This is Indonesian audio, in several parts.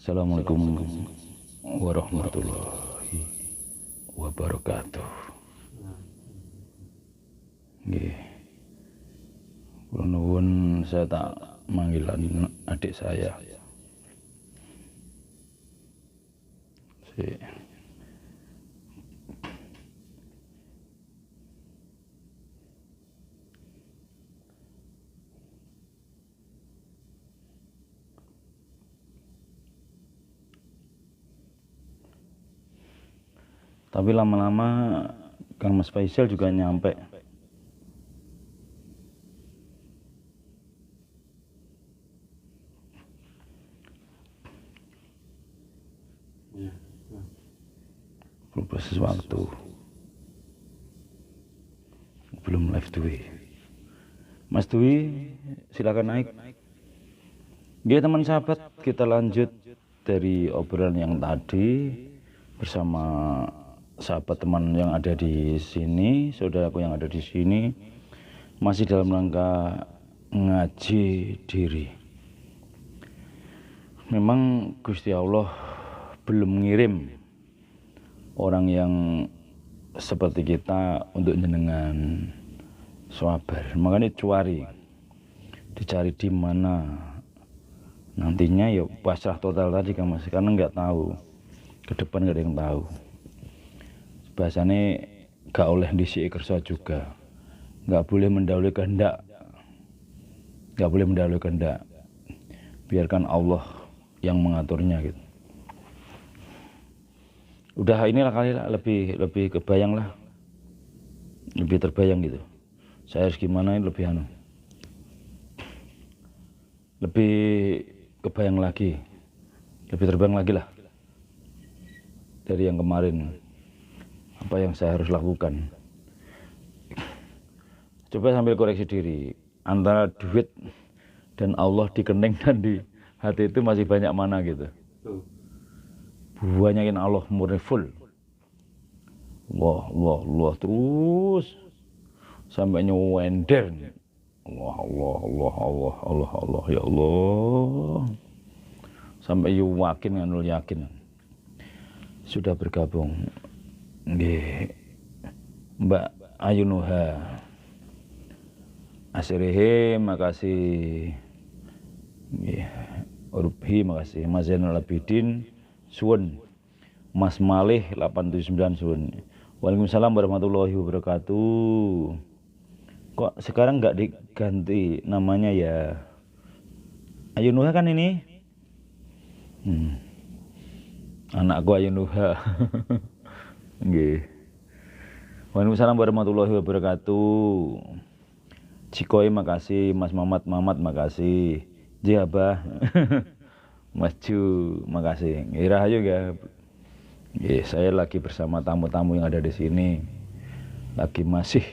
Assalamualaikum warahmatullahi wabarakatuh. Nggih. Kula nuwun saya tak manggilan adik saya. Tapi lama-lama Kang Mas Faisal juga nyampe. Berubah sesuatu. Belum live Dwi. Mas Dwi, silakan naik. Oke teman sahabat, kita lanjut dari obrolan yang tadi bersama sahabat teman yang ada di sini, saudaraku yang ada di sini, masih dalam rangka ngaji diri. Memang Gusti Allah belum ngirim orang yang seperti kita untuk jenengan sabar. Makanya dicari di mana nantinya, ya pasrah total tadi kan Mas, karena nggak tahu ke depan, nggak ada yang tahu. Bahasanya gak oleh disik kersa juga, nggak boleh mendahului kehendak, biarkan Allah yang mengaturnya gitu. Udah inilah kali lah, lebih kebayang lah, lebih terbayang gitu. Saya harus gimana, lebih kebayang lagi, lebih terbang lagi lah dari yang kemarin. Apa yang saya harus lakukan? Coba sambil koreksi diri, antara duit dan Allah di kening dan di hati itu masih banyak mana gitu. Banyakin Allah murni full. Allah terus sampai nyuwender. Allah ya Allah. Sampai yakin nganul yakin. Sudah bergabung. Nggih. Mbak Ayunuha. Asrihe makasih. Nggih. Urbi makasih. Mas Zainal Abidin suwun. Mas Malih 879 suwun. Waalaikumsalam warahmatullahi wabarakatuh. Kok sekarang nggak diganti namanya ya? Ayunuha kan ini? Anakku Ayunuha. Nggih. Waalaikumsalam warahmatullahi wabarakatuh. Cikoi makasih, Mas Mamat makasih. Abah. Mas Ju makasih. Rahayu ya. Saya lagi bersama tamu-tamu yang ada di sini. Lagi masih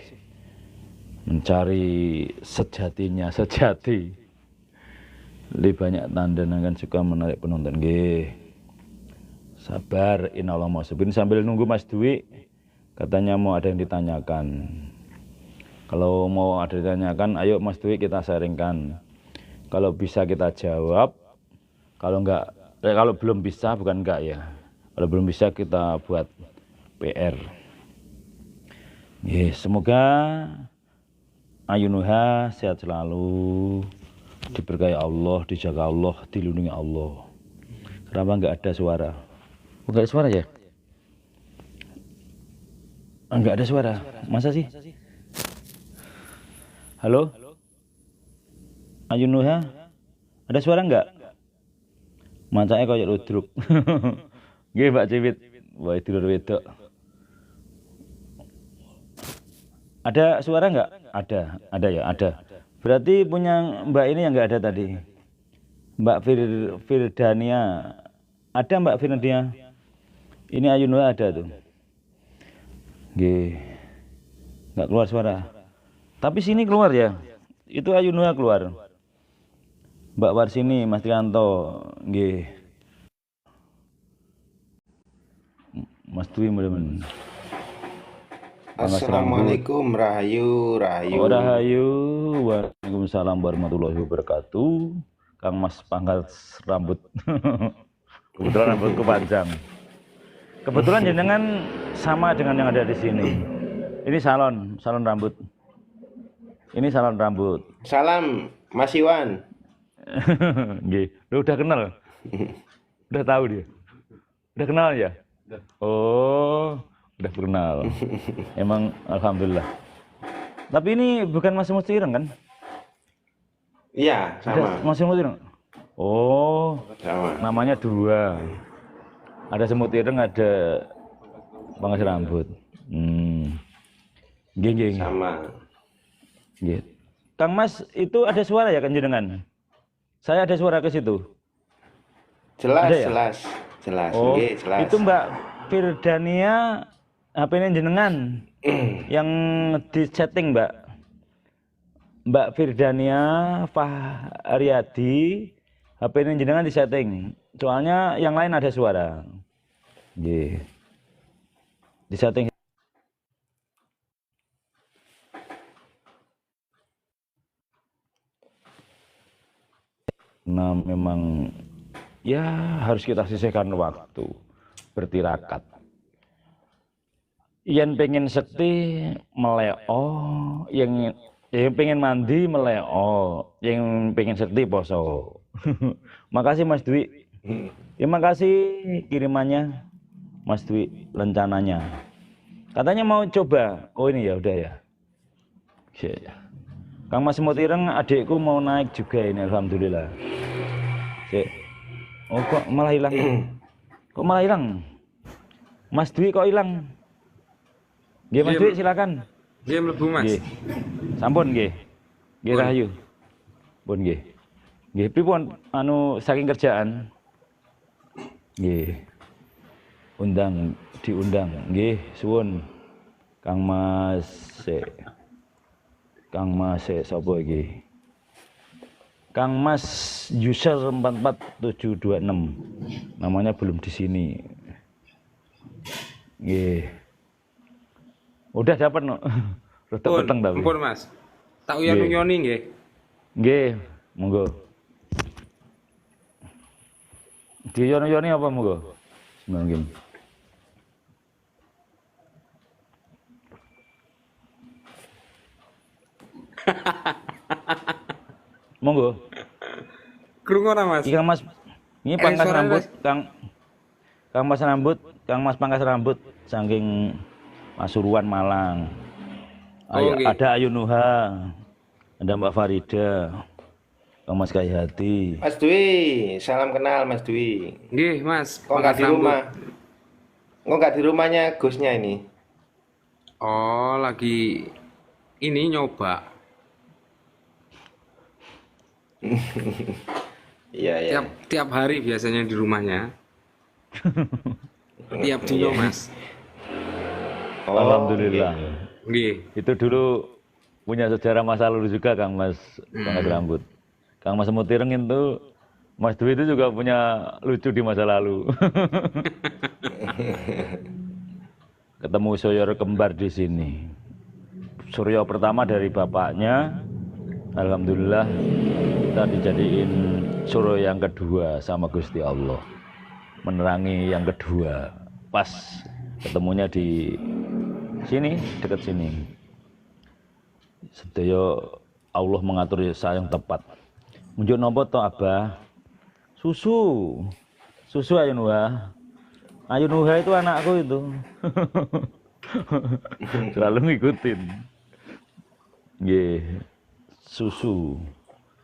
mencari sejati. Lebih banyak tanda kan suka menarik penonton. Nggih. Sabar, inallah mausubin. Sambil nunggu Mas Dwi, katanya mau ada yang ditanyakan. Kalau mau ada yang ditanyakan, ayo Mas Dwi kita sharingkan. Kalau bisa kita jawab, kalau enggak, kalau belum bisa bukan enggak ya. Kalau belum bisa kita buat PR. Semoga Ayunuha sehat selalu, diberkahi Allah, dijaga Allah, dilindungi Allah. Kenapa enggak ada suara? Enggak ada suara ya? Enggak ada suara. Masa sih? Halo? Ayunuha? Ada suara enggak? Macanya kayak ludruk. Nggih, Mbak Cewit. Wah, tidur wedok. Ada suara enggak? Ada ya, ada. Berarti punya Mbak ini yang enggak ada tadi. Mbak Firdania. Ada Mbak Firdania? Ini Ayunuha ada tuh. Nggih. Enggak keluar suara. Tapi sini keluar ya. Itu Ayunuha keluar. Mbak Warsini, Mas Trianto, nggih. Mas Dwi mudah-mudahan. Assalamualaikum, rahayu. Rahayu. Waalaikumsalam warahmatullahi wabarakatuh. Kang Mas panggal rambut. Kebetulan rambutku panjang. Kebetulan jenengan sama dengan yang ada di sini. Ini salon rambut. Ini salon rambut. Salam Mas Iwan. Nggih, lu udah kenal? Udah tahu dia? Udah kenal ya? Oh, udah kenal. Emang alhamdulillah. Tapi ini bukan Mas Semut Ireng kan? Iya, sama. Ada Mas Semut Ireng. Oh, Sama. namanya dua. Ada Semut Ireng, ada pangkas rambut. Nggih, nggih. Sama. Nggih. Kang Mas itu ada suara ya kan jenengan? Saya ada suara ke situ. Jelas, Ada ya? jelas. Oh, Nggih, jelas. itu Mbak Firdania HP-nya jenengan yang di setting Mbak. Mbak Firdania Fahriyadi HP-nya jenengan di setting. Soalnya yang lain ada suara. Nggih. Di setting. Nah, memang ya harus kita sisihkan waktu bertirakat. Yang pengen sekti meleo, yang pengen mandi meleo, yang pengen sekti poso. Makasih Mas Dwi. Terima kasih kirimannya Mas Dwi, rencananya. Katanya mau coba. Oh ini ya udah ya. Kang Mas Semut Ireng adikku mau naik juga ini alhamdulillah. Oh kok malah hilang? Kok malah hilang? Mas Dwi kok hilang? Nggih Mas Dwi silakan. Nggih mlebu Mas. Nggih. Sampun nggih. Nggih rahayu. Pun nggih. Nggih pripun anu saking kerjaan? Nggih. Diundang. Nggih suwun. Kang Mas sapa iki? Kang Mas user 44726. Namanya belum di sini. Nggih. Udah dapat no. Rada peteng tapi. Ampun Mas. Tak uyon-uyoni nggih. Nggih, monggo. Diuyon-uyoni apa monggo? Monggo. Monggo. Krungu ora Mas? Iki Kang Mas. Ini pangkas suara, rambut, Mas. Kang Mas pangkas rambut saking Pasuruan Malang. Oh, nggih. Ada Ayu Nuha, ada Mbak Farida, Kang Mas Kayhati. Mas Dwi, salam kenal Mas Dwi. Nggih Mas. Kok nggak di Pangkas rumah? rambut. Kok nggak di rumahnya Gusnya ini? Oh, lagi ini nyoba. Iya, ya. Tiap hari biasanya di rumahnya. Tiap dino Mas. Oh, Alhamdulillah. iya. Nggih. Itu dulu punya sejarah masa lalu juga Kang Mas pangkas rambut. Kang Mas Semut Ireng itu Mas Dwi itu juga punya lucu di masa lalu. Ketemu Suryo kembar di sini. Suryo pertama dari bapaknya, alhamdulillah kita dijadiin Suryo yang kedua sama Gusti Allah. Menerangi yang kedua. Pas ketemunya di sini, dekat sini. Sedaya Allah mengatur saya yang tepat. Munjuk nopo to Abah? Susu Ayu Nuha. Ayu Nuha itu anakku itu. Selalu ngikutin. Nggih. Susu.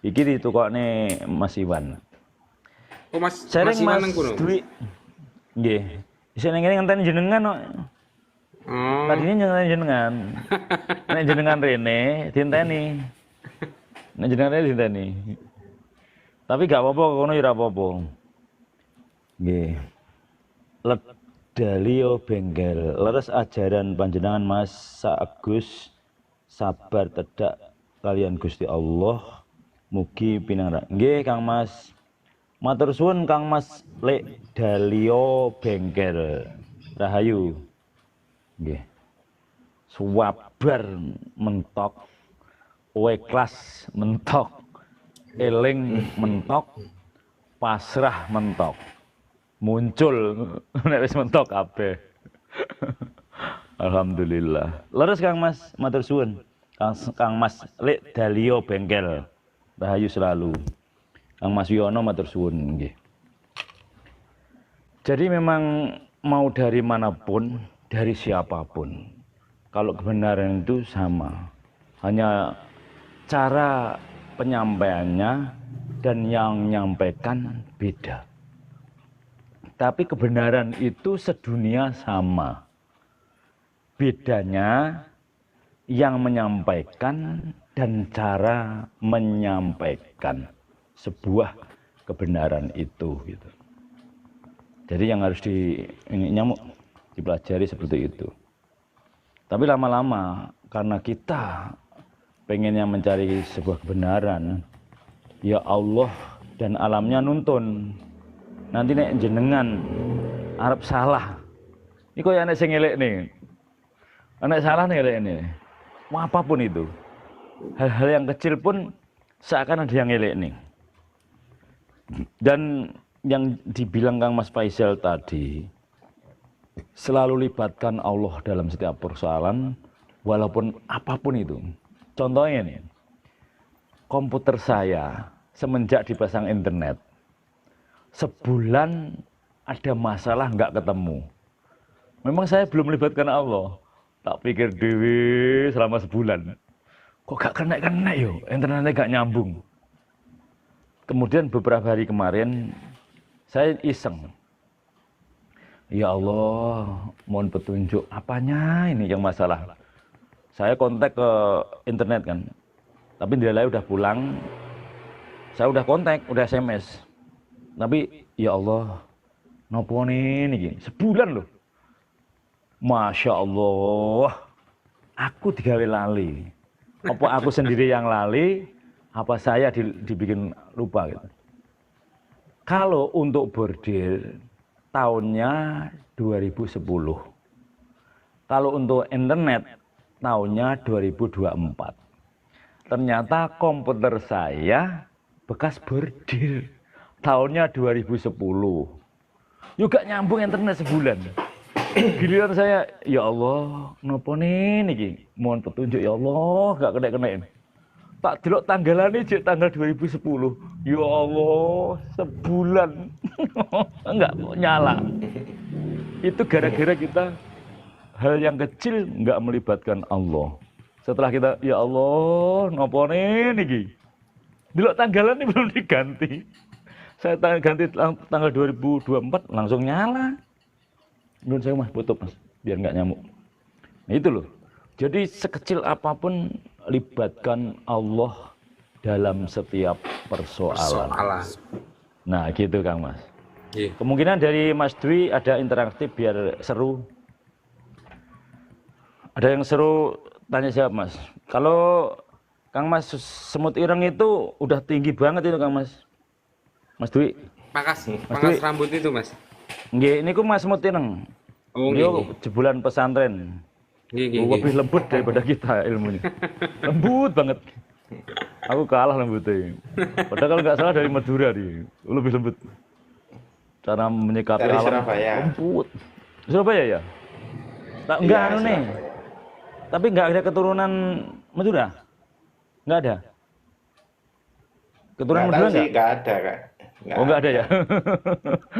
Iki ditukokne Mas Iwan. Oh Mas, Sering Iwan Mas nang kono. Dwi. Nggih. Isih ning kene ngenteni jenengan kok. Oh. Tadinya ngenteni jenengan. Nek jenengan rene dienteni. Nek jenengan rene dienteni. Tapi gak apa-apa kono ya ora apa-apa. Nggih. Ledalio bengkel, leres ajaran panjenengan Mas Agus, sabar tedak kalian Gusti Allah, mugi pinangrang. Nggih Kang Mas. Matur suwun Kang Mas Lek Dalio bengkel. Rahayu. Nggih. Sabar mentok, ikhlas mentok, eling mentok, pasrah mentok. muncul nek wis mentok kabeh. Alhamdulillah. Leres Kang Mas, matur suwun. Kang Mas Lek Dalio Bengkel. Rahayu selalu. Kang Mas Yono matur suwun nggih. Jadi memang mau dari manapun, dari siapapun, kalau kebenaran itu sama. Hanya cara penyampaiannya dan yang menyampaikan beda. Tapi kebenaran itu sedunia sama. Bedanya yang menyampaikan dan cara menyampaikan sebuah kebenaran itu gitu. Jadi yang harus dipelajari seperti itu. Tapi lama-lama karena kita pengennya mencari sebuah kebenaran, ya Allah dan alamnya nuntun. Nanti nek jenengan arep salah. Ini kok anak sing ngelek nih. Anak salah nih ngelek ini. Mau apapun itu. Hal-hal yang kecil pun seakan ada yang ngelek nih. Dan yang dibilang Kang Mas Faisal tadi, selalu libatkan Allah dalam setiap persoalan, walaupun apapun itu. Contohnya nih, komputer saya semenjak dipasang internet, sebulan ada masalah nggak ketemu. Memang saya belum melibatkan Allah. Tak pikir dewi selama sebulan. Kok gak kena yo, internetnya gak nyambung. Kemudian beberapa hari kemarin, saya iseng. Ya Allah, mohon petunjuk apanya ini yang masalah. Saya kontak ke internet kan. Tapi dia lain udah pulang. Saya udah kontak, udah SMS. Tapi ya Allah, nopo ini sebulan loh. Masya Allah, aku digawe lali. Apa aku sendiri yang lali, apa saya dibikin lupa gitu. Kalau untuk bordil, tahunnya 2010. Kalau untuk internet, tahunnya 2024. Ternyata komputer saya bekas bordil, tahunnya 2010. Juga nyambung internet sebulan. Giliran saya, ya Allah, nopo niki? Mohon petunjuk ya Allah, gak kena ini. Tak delok tanggalannya cek tanggal 2010. Ya Allah, sebulan enggak nyala. Itu gara-gara kita hal yang kecil enggak melibatkan Allah. Setelah kita, ya Allah, nopo niki? Delok tanggalannya belum diganti. Saya ganti tanggal 2024 langsung nyala. Menurut saya mas tutup mas, biar nggak nyamuk. Nah itu loh. Jadi sekecil apapun libatkan Allah dalam setiap persoalan. Nah gitu Kang Mas. Iya. Kemungkinan dari Mas Dwi ada interaktif biar seru. Ada yang seru tanya siapa Mas? Kalau Kang Mas semut ireng itu udah tinggi banget itu Kang Mas. Mas Dwi. Pangkas Dwi. rambut itu mas. Nggih, niku Mas semut ireng. Oh Beliau jebulan pesantren. Lebih lembut daripada kita ilmunya. Lembut banget. Aku kalah lembutnya. Padahal kalau nggak salah dari Madura dia. Lebih lembut. Cara menyikapi Dari alam Surabaya. lembut. Surabaya ya? Tak enggak Iya, anu nih. Tapi enggak ada keturunan Madura? Enggak ada. Keturunan Nggak Madura tahu sih, enggak? nggak ada kak. Oh enggak ada ya?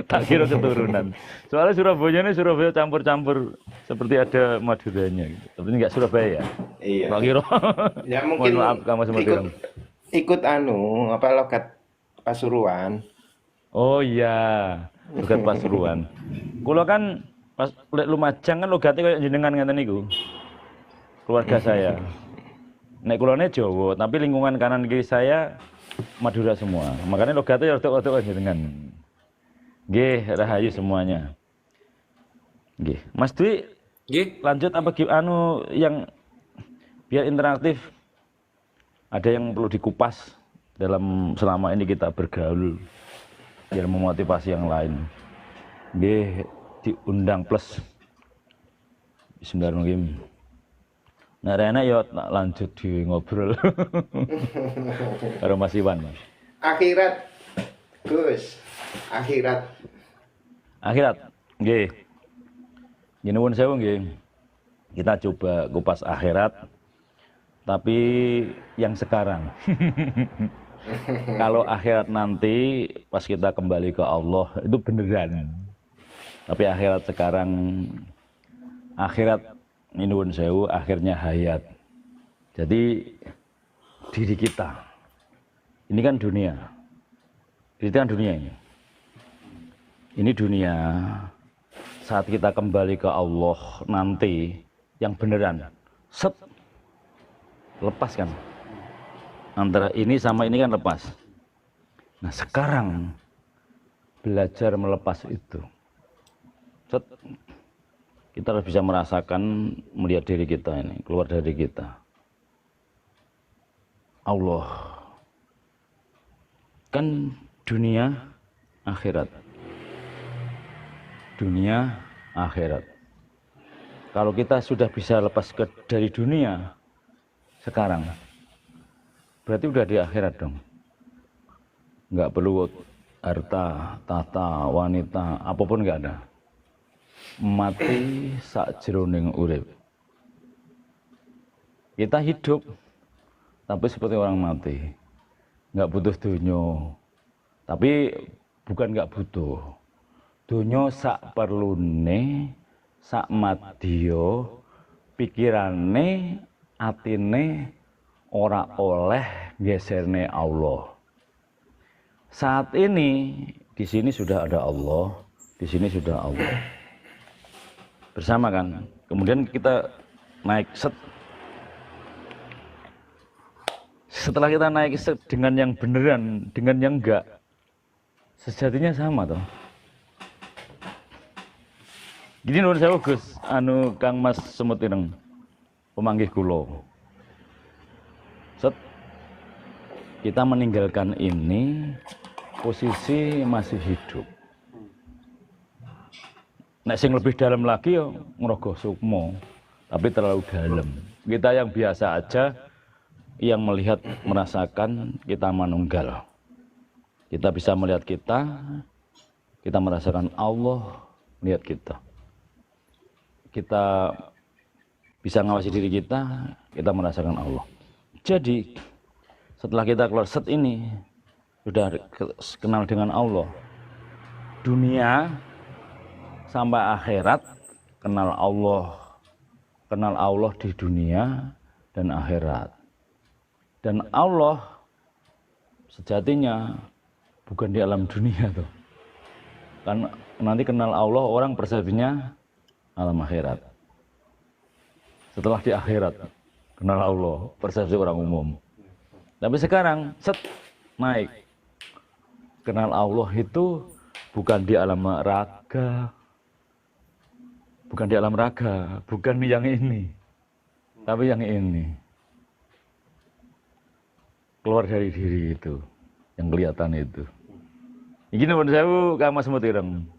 Tak kira keturunan. Soalnya Surabaya ini Surabaya campur-campur seperti ada Maduranya gitu. Tapi enggak Surabaya ya? Iya. Tak kira. Ya mungkin Mohon maaf kamu semua ikut anu apa logat Pasuruan. Oh iya, logat Pasuruan. Kula kan pas lek Lumajang kan logate koyo jenengan ngeten niku. Keluarga saya. Nek kulone Jawa, tapi lingkungan kanan kiri saya Madura semua. Makanya logatnya rodok-rodok jenengan. Nggih, rahayu semuanya. Nggih. Mas Dwi, Nggih. lanjut apa anu yang biar interaktif? Ada yang perlu dikupas dalam selama ini kita bergaul biar memotivasi yang lain. Nggih, diundang plus. Bismillahirrahmanirrahim. Nah, Rena ya lanjut di ngobrol. Karo Mas Iwan, Mas. Akhirat, Gus. Akhirat. Akhirat. Nggih. Gini pun sewu nggih. Kita coba kupas akhirat tapi yang sekarang. Kalau akhirat nanti pas kita kembali ke Allah itu beneran. Tapi akhirat sekarang, akhirat ini pun sewu akhirnya hayat. Jadi diri kita. Ini kan dunia. Ini kan dunia ini. Ini dunia. Saat kita kembali ke Allah nanti yang beneran. Set. Lepas kan. Antara ini sama ini kan lepas. Nah sekarang belajar melepas itu. Set. Kita harus bisa merasakan, melihat diri kita ini, keluar dari kita. Allah. Kan dunia, akhirat. Dunia, akhirat. Kalau kita sudah bisa lepas dari dunia sekarang, berarti udah di akhirat dong. Nggak perlu harta, tahta, wanita, apapun nggak ada. Mati sakjroning urip. Kita hidup, tapi seperti orang mati. Nggak butuh dunya. Tapi bukan nggak butuh. Dunya sak perlune, sak madya, pikirane, atine ora oleh geserne Allah. Saat ini di sini sudah ada Allah, di sini sudah Allah. Bersama kan. Kemudian kita naik set. Setelah kita naik set dengan yang beneran, dengan yang enggak, sejatinya sama toh. Gini nuwun sewu Gus, Kang Mas Semut Ireng, pemanggih kula. Set, kita meninggalkan ini, posisi masih hidup. Nek sing lebih dalam lagi ya ngrogo sukmo, tapi terlalu dalam. Kita yang biasa aja, yang melihat, merasakan, kita manunggal. Kita bisa melihat kita merasakan Allah melihat kita. Kita bisa ngawasi diri kita merasakan Allah. Jadi setelah kita keluar set ini, sudah kenal dengan Allah. Dunia sampai akhirat kenal Allah di dunia dan akhirat. Dan Allah sejatinya bukan di alam dunia tuh. Kan nanti kenal Allah orang persepsinya alam akhirat. Setelah di akhirat kenal Allah persepsi orang umum. Tapi sekarang set naik. Kenal Allah itu bukan di alam raga. Bukan di alam raga, bukan yang ini. Tapi yang ini. Keluar dari diri itu, yang kelihatan itu. Ini menurut saya Kang Mas Semut Ireng.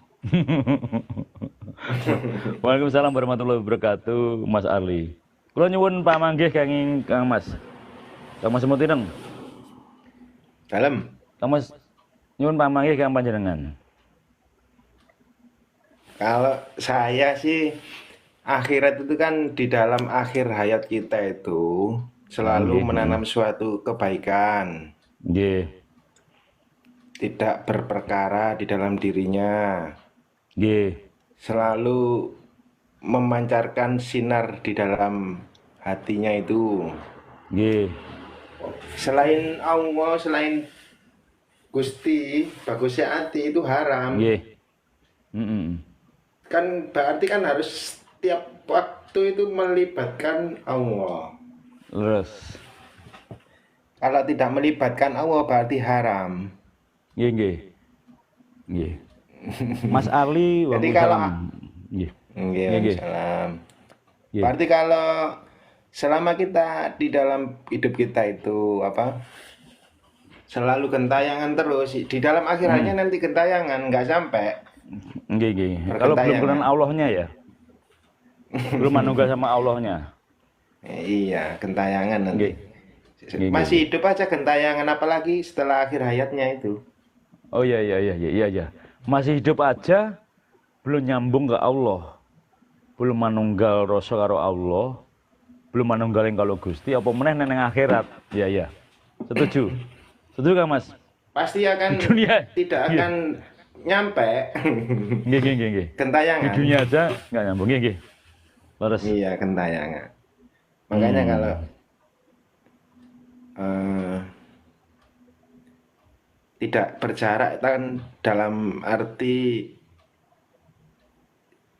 Waalaikumsalam warahmatullahi wabarakatuh, Mas Arli. Kula nyuwun pamanggih Kang Mas. Kang Mas Semut Ireng. Dalam. Kang Mas nyuwun pamanggih Kang panjenengan. Kalau saya sih akhirat itu kan di dalam akhir hayat kita itu selalu menanam suatu kebaikan. Nggih. Tidak berperkara di dalam dirinya. Nggih. Selalu memancarkan sinar di dalam hatinya itu. Nggih. Selain Allah, selain Gusti, bagusnya hati itu haram. Nggih. Kan berarti kan harus setiap waktu itu melibatkan Allah. Terus. Kalau tidak melibatkan Allah berarti haram. Nggih, nggih. Nggih. Mas Ali, Jadi kalau nggih. Nggih, salam. Nggih. Berarti kalau selama kita di dalam hidup kita itu selalu gentayangan terus, di dalam akhirnya nanti gentayangan nggak sampai. Nggih, nggih. Kalau belum kenal Allahnya ya. Belum manunggal sama Allahnya. Iya, gentayangan nanti. Nggih. Masih hidup aja gentayangan, apalagi setelah akhir hayatnya itu. Oh iya. Masih hidup aja belum nyambung ke Allah, belum manunggal rasa karo Allah, belum manunggaling kalau Gusti, apa meneh neng akhirat. Iya iya. Setuju. Setuju Kang Mas? Pasti akan Di dunia tidak iya. akan nyampe Nggih nggih nggih nggih. Di gentayangan. dunia aja nggak nyambung nggih nggih. Leres. Iya, gentayangan. Makanya kalau tidak berjarak kan dalam arti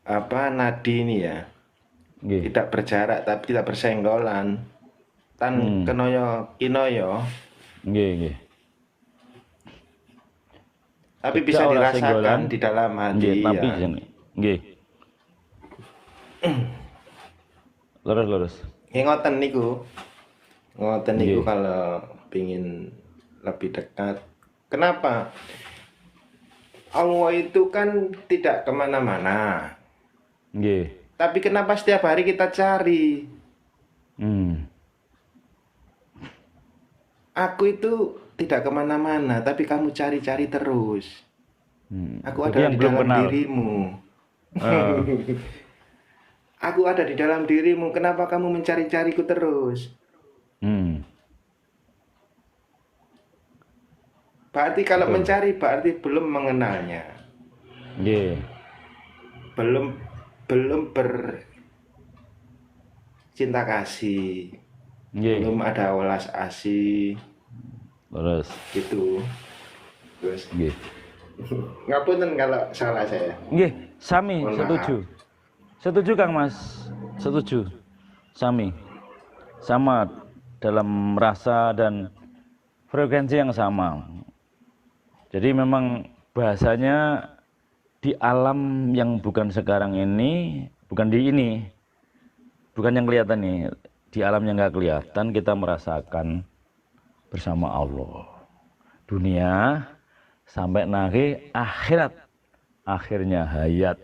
apa nadi ini ya. Nggih. Tidak berjarak tapi tidak bersenggolan. Tan kenoyo kinoyo. Nggih nggih. Tapi Tidak bisa ora dirasakan senggolan. di dalam hati. Nggih, tapi Ya. nggih. Lurus. Ngoten niku. Ngoten niku Nggih. kalau pingin lebih dekat. Kenapa? Allah itu kan tidak kemana-mana. Nggih. Tapi kenapa setiap hari kita cari? Aku itu tidak kemana-mana, tapi kamu cari-cari terus. Aku Jadi ada yang di belum dalam kenal. dirimu. Aku ada di dalam dirimu. Kenapa kamu mencari-cariku terus? Berarti kalau mencari berarti belum mengenalnya. Nggih. Belum bercinta kasih. Nggih. Belum ada welas asih Lurus. gitu. Terus Nggih. ngapunten kalau salah saya. Nggih, sami Mohon setuju. Setuju Kang Mas. Setuju. Sami. Sama dalam rasa dan frekuensi yang sama. Jadi memang bahasanya di alam yang bukan sekarang ini, bukan di ini. Bukan yang kelihatan nih. Di alam yang nggak kelihatan kita merasakan bersama Allah. Dunia sampai nanti akhirat. Akhirnya hayat.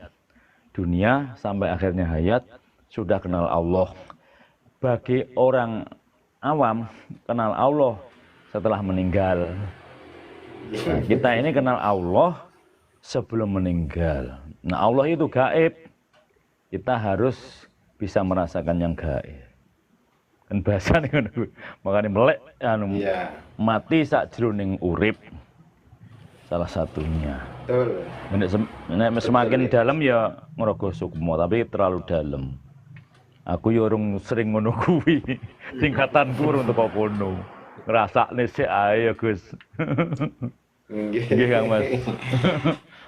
Dunia sampai akhirnya hayat sudah kenal Allah. Bagi orang awam kenal Allah setelah meninggal. Nah, kita ini kenal Allah sebelum meninggal. Nah, Allah itu gaib. Kita harus bisa merasakan yang gaib. Kan bahasa nih, makanya melek anu Iya, mati sak jroning urip. Salah satunya. betul. Nek semakin dalam ya ngrogo sukma, tapi terlalu dalam. Aku ya urung sering ngono kuwi. Tingkatanku urung teko kono. Ngrasakne sik ae ya, Gus. Nggih, Kang Mas.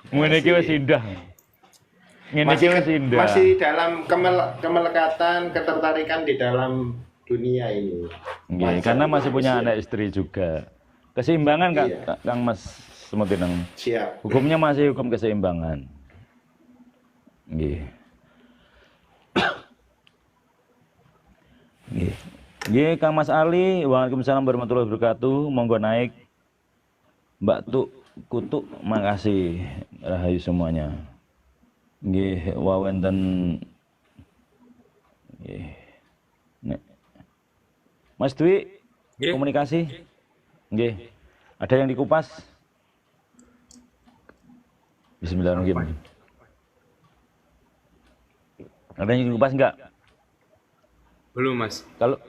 Ngene iki wis indah. Ngene iki wis indah. Masih dalam kemelekatan, ketertarikan di dalam dunia ini. Nggih, karena masih punya anak istri juga. Keseimbangan Kak, Iya. Kang Mas Semetinang. Siap. Hukumnya masih hukum keseimbangan. Nggih. Nggih. Nggih, Kang Mas Ali, waalaikumsalam warahmatullahi wabarakatuh. Monggo naik. Mbak Tuk, Kutuk, makasih. Rahayu semuanya. Nggih, wawenten. Nggih. Nek. Mas Dwi, Nggih. komunikasi. Nggih. Ada yang dikupas? Bismillahirrahmanirrahim. Ada yang dikupas enggak? Belum, Mas. Kalau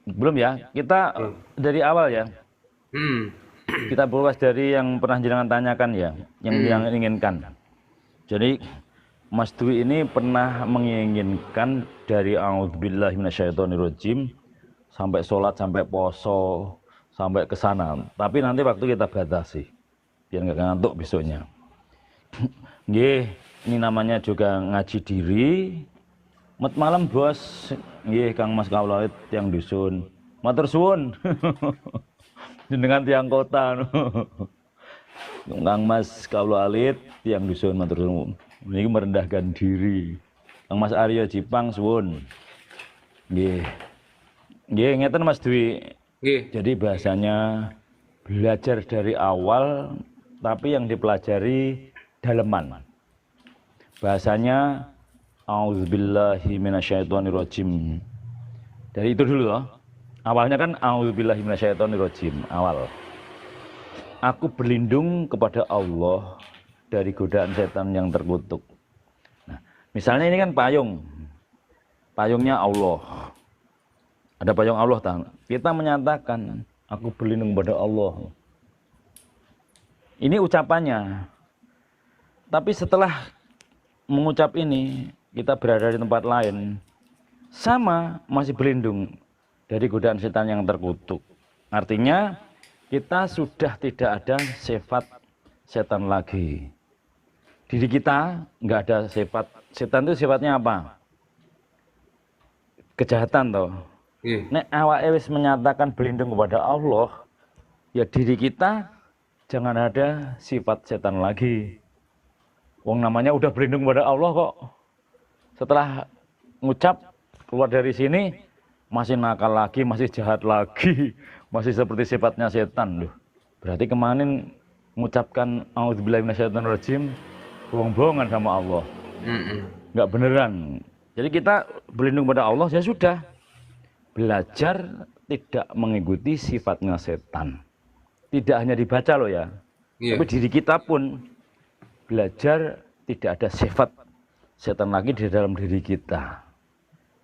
belum ya, kita dari awal ya. Kita berluas dari yang pernah jenengan tanyakan ya, yang inginkan. Jadi Mas Dwi ini pernah menginginkan dari a'udzubillahi minasyaitonirrajim sampai sholat, sampai poso, sampai ke sana. Tapi nanti waktu kita batasi biar nggak ngantuk besoknya. Nggih, ini namanya juga ngaji diri. Mat malam bos, nggih Kang Mas Kaulawit yang dusun. Matur suwun. Jenengan tiang kota. Kang Mas Kaulawit yang dusun matur suwun. Ini merendahkan diri. Kang Mas Aryo Jipang suwun. Nggih. Nggih ngeten Mas Dwi. Nggih. Jadi bahasanya belajar dari awal tapi yang dipelajari daleman. Bahasanya auzubillahi minasyaitonirrajim. Dari itu dulu loh. Awalnya kan auzubillahi minasyaitonirrajim awal. Aku berlindung kepada Allah dari godaan setan yang terkutuk. Misalnya ini kan payung. Payungnya Allah. Ada payung Allah, tahu. Kita menyatakan, aku berlindung pada Allah. Ini ucapannya. Tapi setelah mengucap ini, kita berada di tempat lain, sama masih berlindung dari godaan setan yang terkutuk. Artinya, kita sudah tidak ada sifat setan lagi. Diri kita nggak ada sifat. Setan itu sifatnya apa? Kejahatan toh. Iya. Nek awake wis menyatakan berlindung kepada Allah, ya diri kita jangan ada sifat setan lagi. Wong namanya udah berlindung kepada Allah kok. Setelah ngucap keluar dari sini masih nakal lagi, masih jahat lagi, masih seperti sifatnya setan loh. Berarti kemarin mengucapkan auzubillahi minasyaitonirrajim bohong-bohongan sama Allah. Nggak beneran. Jadi kita berlindung pada Allah, ya sudah. Belajar tidak mengikuti sifatnya setan. Tidak hanya dibaca loh ya. Iya. Tapi diri kita pun belajar tidak ada sifat setan lagi di dalam diri kita.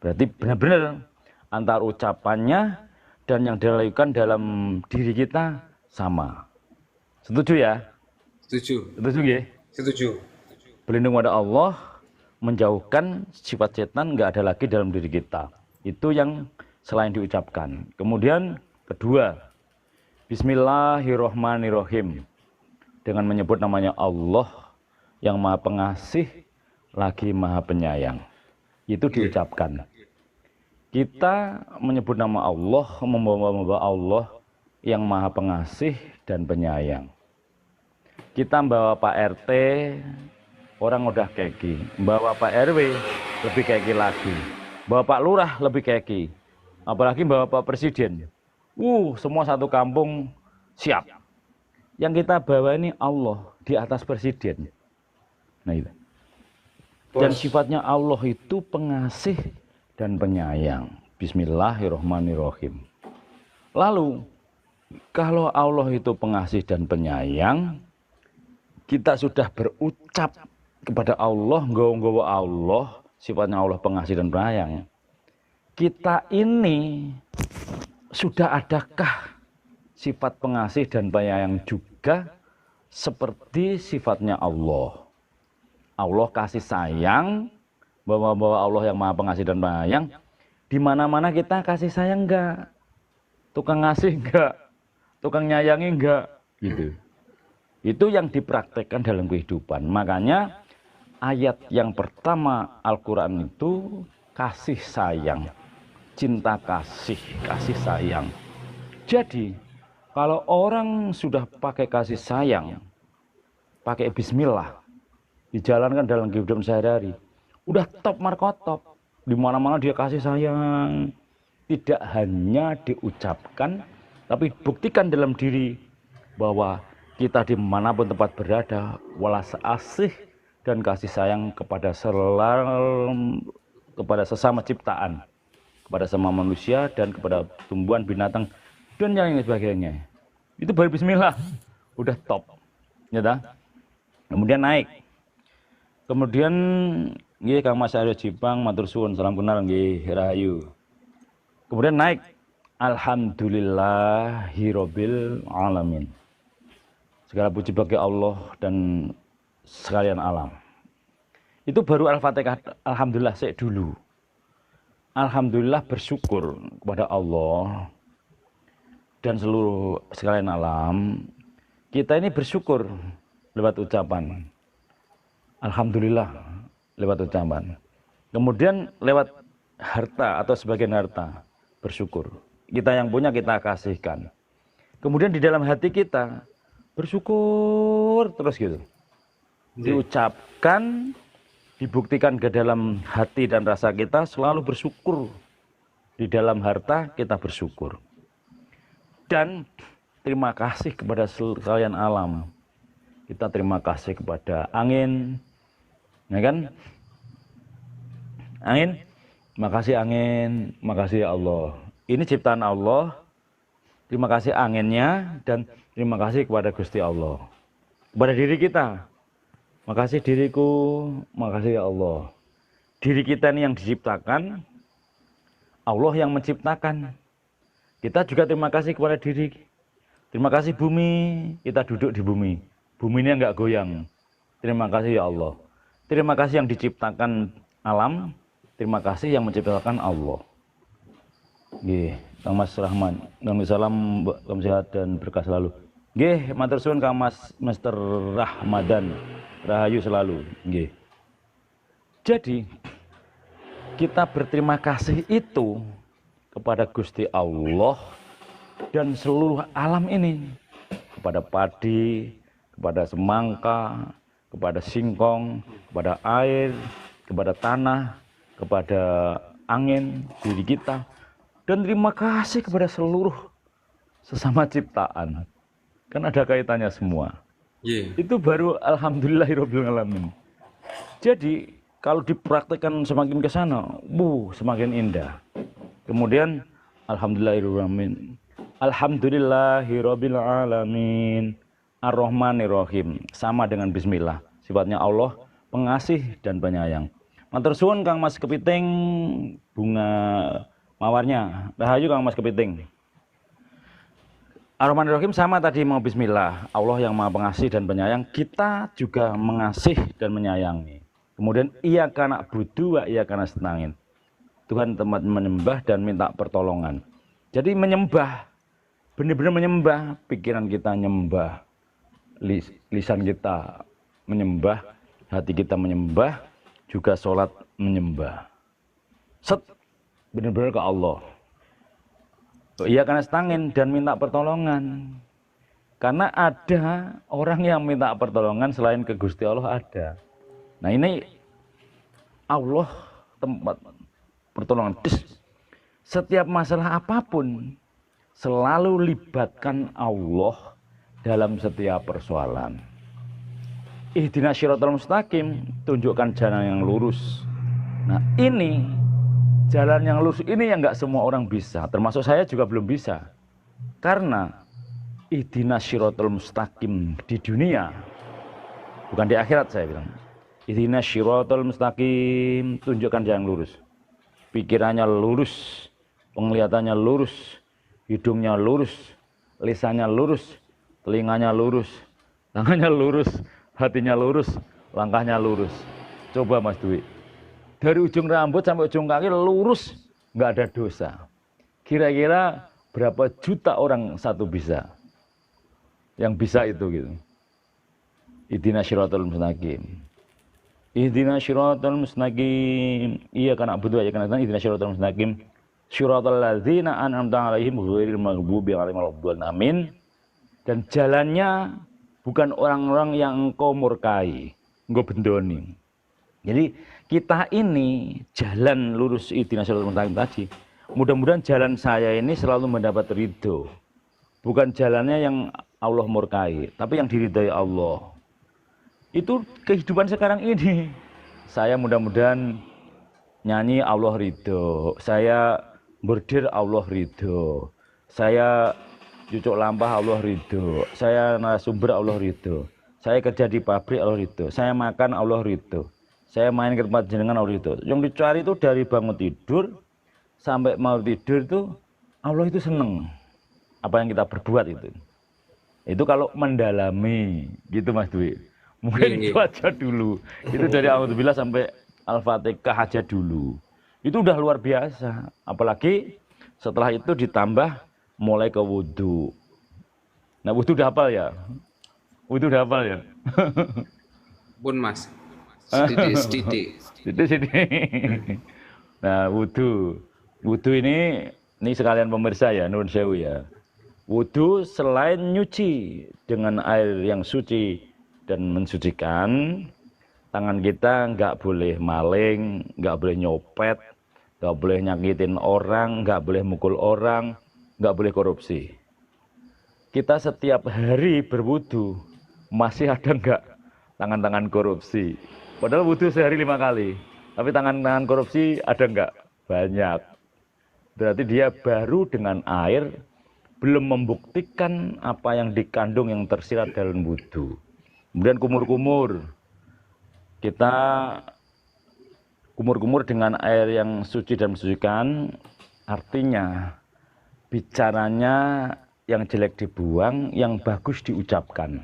Berarti benar-benar antara ucapannya dan yang dilakukan dalam diri kita sama. Setuju ya? Setuju. Setuju ya? Setuju. Berlindung pada Allah, menjauhkan sifat setan nggak ada lagi dalam diri kita. Itu yang selain diucapkan. Kemudian kedua, Bismillahirrohmanirrohim. Dengan menyebut namanya Allah yang maha pengasih lagi maha penyayang. Itu diucapkan. Kita menyebut nama Allah, membawa Allah yang maha pengasih dan penyayang. Kita membawa Pak RT, orang udah keki. Bawa Pak RW, lebih keki lagi. Bawa Pak Lurah, lebih keki. Apalagi bawa Pak Presiden. Semua satu kampung siap. Yang kita bawa ini Allah di atas Presiden. Nah itu. Dan sifatnya Allah itu pengasih dan penyayang. Bismillahirrohmanirrohim. Lalu, kalau Allah itu pengasih dan penyayang, kita sudah berucap kepada Allah, nggawa Allah, sifatnya Allah pengasih dan penyayang. Kita ini sudah adakah sifat pengasih dan penyayang juga seperti sifatnya Allah? Allah kasih sayang, bahwa Allah yang maha pengasih dan penyayang. Di mana-mana kita kasih sayang enggak? Tukang ngasih enggak? Tukang nyayangi enggak? Gitu. Itu yang dipraktekkan dalam kehidupan. Makanya ayat yang pertama Al-Quran itu kasih sayang. Cinta kasih, kasih sayang. Jadi, kalau orang sudah pakai kasih sayang, pakai bismillah, dijalankan dalam kehidupan sehari-hari, udah top markotop. Di mana-mana dia kasih sayang. Tidak hanya diucapkan, tapi buktikan dalam diri bahwa kita dimanapun tempat berada, walas asih dan kasih sayang kepada sesama ciptaan, kepada sama manusia dan kepada tumbuhan, binatang dan yang lain sebagainya. Itu baru bismillah, udah top. Ya dah. Kemudian naik. Kemudian nggih Kang Mas Aryo Jipang matur suwun, salam kenal nggih, rahayu. Kemudian naik. Alhamdulillahirabbil alamin. Segala puji bagi Allah dan sekalian alam. Itu baru Al-Fatihah, alhamdulillah sik dulu. Alhamdulillah bersyukur kepada Allah dan seluruh sekalian alam. Kita ini bersyukur lewat ucapan. Alhamdulillah lewat ucapan. Kemudian lewat harta atau sebagian harta bersyukur. Kita yang punya kita kasihkan. Kemudian di dalam hati kita bersyukur terus gitu. Diucapkan, dibuktikan ke dalam hati dan rasa kita selalu bersyukur. Di dalam harta kita bersyukur. Dan terima kasih kepada sekalian alam. Kita terima kasih kepada angin. Ya kan? Angin. Makasih angin, makasih ya Allah. Ini ciptaan Allah. Terima kasih anginnya dan terima kasih kepada Gusti Allah. Kepada diri kita. Makasih diriku, makasih ya Allah. diri kita ini yang diciptakan, Allah yang menciptakan. Kita juga terima kasih kepada diri. Terima kasih bumi, kita duduk di bumi. Bumi ini enggak goyang. Terima kasih ya Allah. Terima kasih yang diciptakan alam. Terima kasih yang menciptakan Allah. Nggih, Kang Mas Rahman. Salam sehat dan berkah selalu. Nggih, matur suwun Kang Mas Mr. Rahmadan. Rahayu selalu. Nggih. Jadi kita berterima kasih itu kepada Gusti Allah dan seluruh alam ini, kepada padi, kepada semangka, kepada singkong, kepada air, kepada tanah, kepada angin, diri kita, dan terima kasih kepada seluruh sesama ciptaan. Kan ada kaitannya semua. Itu baru alhamdulillahirabbil alamin. Jadi kalau dipraktekkan semakin ke sana, semakin indah. Kemudian alhamdulillahirabbil alhamdulillahirabbil alamin. Ar-Rahmanir-Rahim, sama dengan bismillah. Sifatnya Allah pengasih dan penyayang. Matur suwun Kang Mas Kepiting bunga mawarnya. Rahayu Kang Mas Kepiting. Ar-Rahmanir-Rahim sama tadi mau bismillah. Allah yang Maha Pengasih dan Penyayang, kita juga mengasih dan menyayangi. Kemudian iyyaka na'budu wa iyyaka nasta'in. Tuhan tempat menyembah dan minta pertolongan. Jadi menyembah, benar-benar menyembah, pikiran kita menyembah, lisan kita menyembah, hati kita menyembah, juga sholat menyembah. Benar-benar ke Allah. Iya karena setangin dan minta pertolongan. Karena ada orang yang minta pertolongan selain ke Gusti Allah ada. Nah ini Allah tempat pertolongan. Setiap masalah apapun selalu libatkan Allah dalam setiap persoalan. Ihdinas syiratal mustaqim, tunjukkan jalan yang lurus. Nah ini jalan yang lurus ini yang nggak semua orang bisa, termasuk saya juga belum bisa. Karena ihdinas syiratal mustaqim di dunia, bukan di akhirat saya bilang. Ihdinas syiratal mustaqim, tunjukkan jalan lurus. Pikirannya lurus, penglihatannya lurus, hidungnya lurus, lisannya lurus, telinganya lurus, tangannya lurus, hatinya lurus, langkahnya lurus. Coba Mas Dwi, dari ujung rambut sampai ujung kaki lurus, nggak ada dosa. Kira-kira berapa juta orang satu bisa? Yang bisa itu gitu. Ihdinas syiratal mustaqim. Ihdinas syiratal mustaqim. Iya kan na'budu wa iyyaka nasta'in. Ihdinas syiratal mustaqim. Syiratal ladzina an'amta 'alaihim ghairil maghdubi 'alaihim waladdallin. Amin. Dan jalannya bukan orang-orang yang engkau murkai, engkau bendoni. Jadi kita ini jalan lurus ihdinas syiratal mustaqim tadi. Mudah-mudahan jalan saya ini selalu mendapat ridho. Bukan jalannya yang Allah murkai, tapi yang diridhai Allah. Itu kehidupan sekarang ini. Saya mudah-mudahan nyanyi Allah ridho. Saya bordir Allah ridho. Saya cucuk lampah Allah ridho. Saya narasumber Allah ridho. Saya kerja di pabrik Allah ridho. Saya makan Allah ridho. Saya main ke tempat jenengan Allah ridho. Yang dicari itu dari bangun tidur sampai mau tidur itu Allah itu seneng. Apa yang kita berbuat itu. Itu kalau mendalami gitu Mas Dwi. Mungkin itu aja dulu. Itu dari Alhamdulillah sampai Al-Fatihah aja dulu. Itu udah luar biasa. Apalagi setelah itu ditambah mulai ke wudhu. Nah wudhu udah hafal ya? Wudhu udah hafal ya? Pun Mas. Sedikit. Nah wudhu. Wudhu ini sekalian pemirsa ya, nuwun sewu ya. Wudhu selain nyuci dengan air yang suci dan mensucikan, tangan kita nggak boleh maling, nggak boleh nyopet, nggak boleh nyakitin orang, nggak boleh mukul orang, nggak boleh korupsi. Kita setiap hari berwudu masih ada nggak tangan-tangan korupsi? Padahal wudu sehari 5 kali, tapi tangan-tangan korupsi ada nggak? Banyak. Berarti dia baru dengan air belum membuktikan apa yang dikandung yang tersirat dalam wudu. Kemudian kumur-kumur, kita kumur-kumur dengan air yang suci dan mensucikan, artinya bicaranya yang jelek dibuang, yang bagus diucapkan.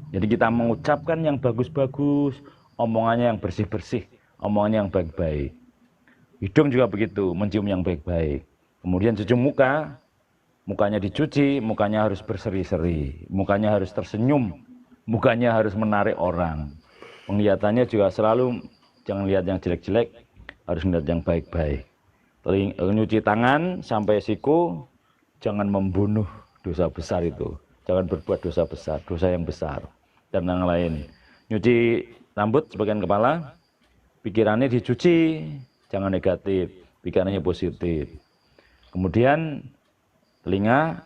Jadi kita mengucapkan yang bagus-bagus, omongannya yang bersih-bersih, omongannya yang baik-baik. Hidung juga begitu, mencium yang baik-baik. Kemudian cuci muka, mukanya dicuci, mukanya harus berseri-seri, mukanya harus tersenyum, mukanya harus menarik orang. Penglihatannya juga selalu jangan lihat yang jelek-jelek, harus lihat yang baik-baik. Nyuci tangan sampai siku, jangan membunuh, dosa besar itu. Jangan berbuat dosa besar, dosa yang besar. Dan yang lain. Nyuci rambut sebagian kepala, pikirannya dicuci, jangan negatif, pikirannya positif. Kemudian telinga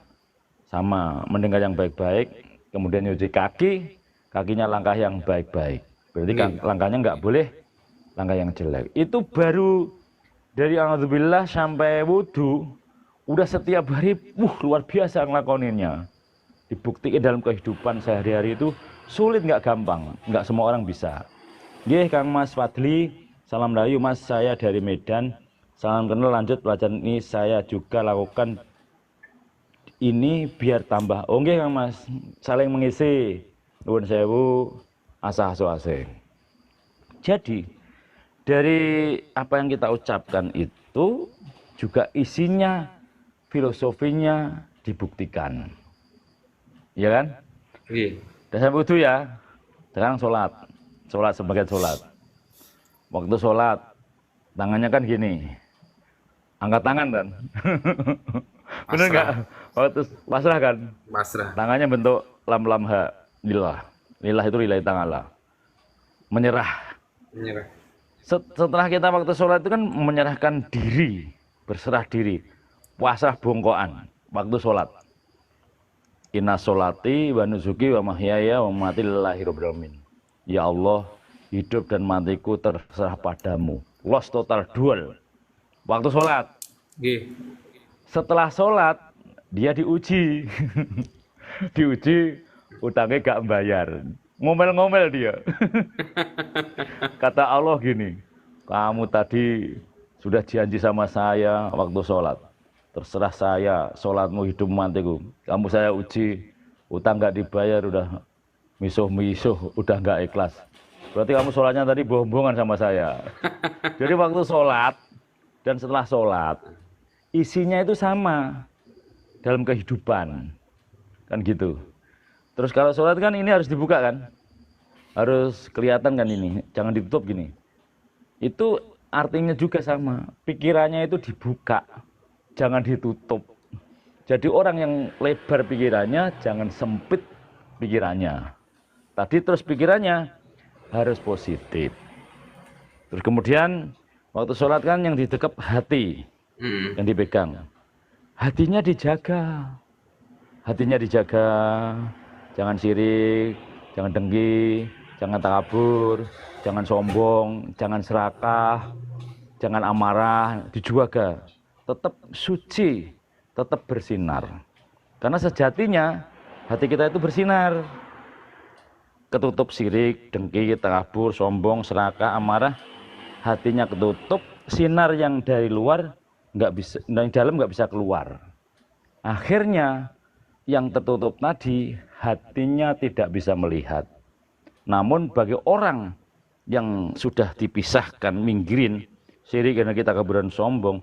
sama, mendengar yang baik-baik. Kemudian nyuci kaki, kakinya langkah yang baik-baik. Berarti langkahnya nggak boleh langkah yang jelek. Itu baru dari alhamdulillah sampai wudhu, udah setiap hari, luar biasa ngelakoninnya. Dibuktikan dalam kehidupan sehari-hari itu sulit, nggak gampang, nggak semua orang bisa. Nggih, Kang Mas Fadli, salam rayu Mas, saya dari Medan. Salam kenal, lanjut pelajaran ini saya juga lakukan ini biar tambah. Oh nggih Kang Mas, saling mengisi. Nuwun sewu, asah asuase. Jadi dari apa yang kita ucapkan itu juga isinya, filosofinya dibuktikan. Iya kan? Iya. Dan saya butuh ya. Sekarang sholat. Sholat sebagai sholat. Waktu sholat, tangannya kan gini. Angkat tangan kan? Bener nggak? Waktu pasrah kan? Pasrah. Tangannya bentuk lam ha. Lillah. Lillah itu lillahi ta'ala. Menyerah. Menyerah. Setelah kita waktu sholat itu kan menyerahkan diri, berserah diri, pasrah bongkoan waktu sholat. Inna sholati wa nusuki wa mahyaya wa mamati lillahi rabbil alamin. Ya Allah, hidup dan matiku terserah padamu. Lost total dual. Waktu sholat. Nggih. Setelah sholat dia diuji, diuji utangnya gak bayar. Ngomel-ngomel dia. Kata Allah gini, kamu tadi sudah janji sama saya waktu sholat. Terserah saya, sholatmu hidup matiku. Kamu saya uji, utang gak dibayar, udah misuh-misuh, udah gak ikhlas. Berarti kamu sholatnya tadi bohong-bohongan sama saya. Jadi waktu sholat dan setelah sholat, isinya itu sama dalam kehidupan. Kan gitu. Terus kalau sholat kan ini harus dibuka kan? Harus kelihatan kan ini, jangan ditutup gini. Itu artinya juga sama, pikirannya itu dibuka, jangan ditutup. Jadi orang yang lebar pikirannya, jangan sempit pikirannya. Tadi terus pikirannya harus positif. Terus kemudian waktu sholat kan yang didekap hati, yang dipegang. Hatinya dijaga, jangan sirik, jangan dengki, jangan takabur, jangan sombong, jangan serakah, jangan amarah, dijaga. Tetap suci, tetap bersinar. Karena sejatinya hati kita itu bersinar. Ketutup sirik, dengki, takabur, sombong, serakah, amarah, hatinya ketutup, sinar yang dari luar nggak bisa, dari dalam nggak bisa keluar. Akhirnya yang tertutup tadi hatinya tidak bisa melihat. Namun bagi orang yang sudah dipisahkan, minggirin sirik karena kita keburan sombong,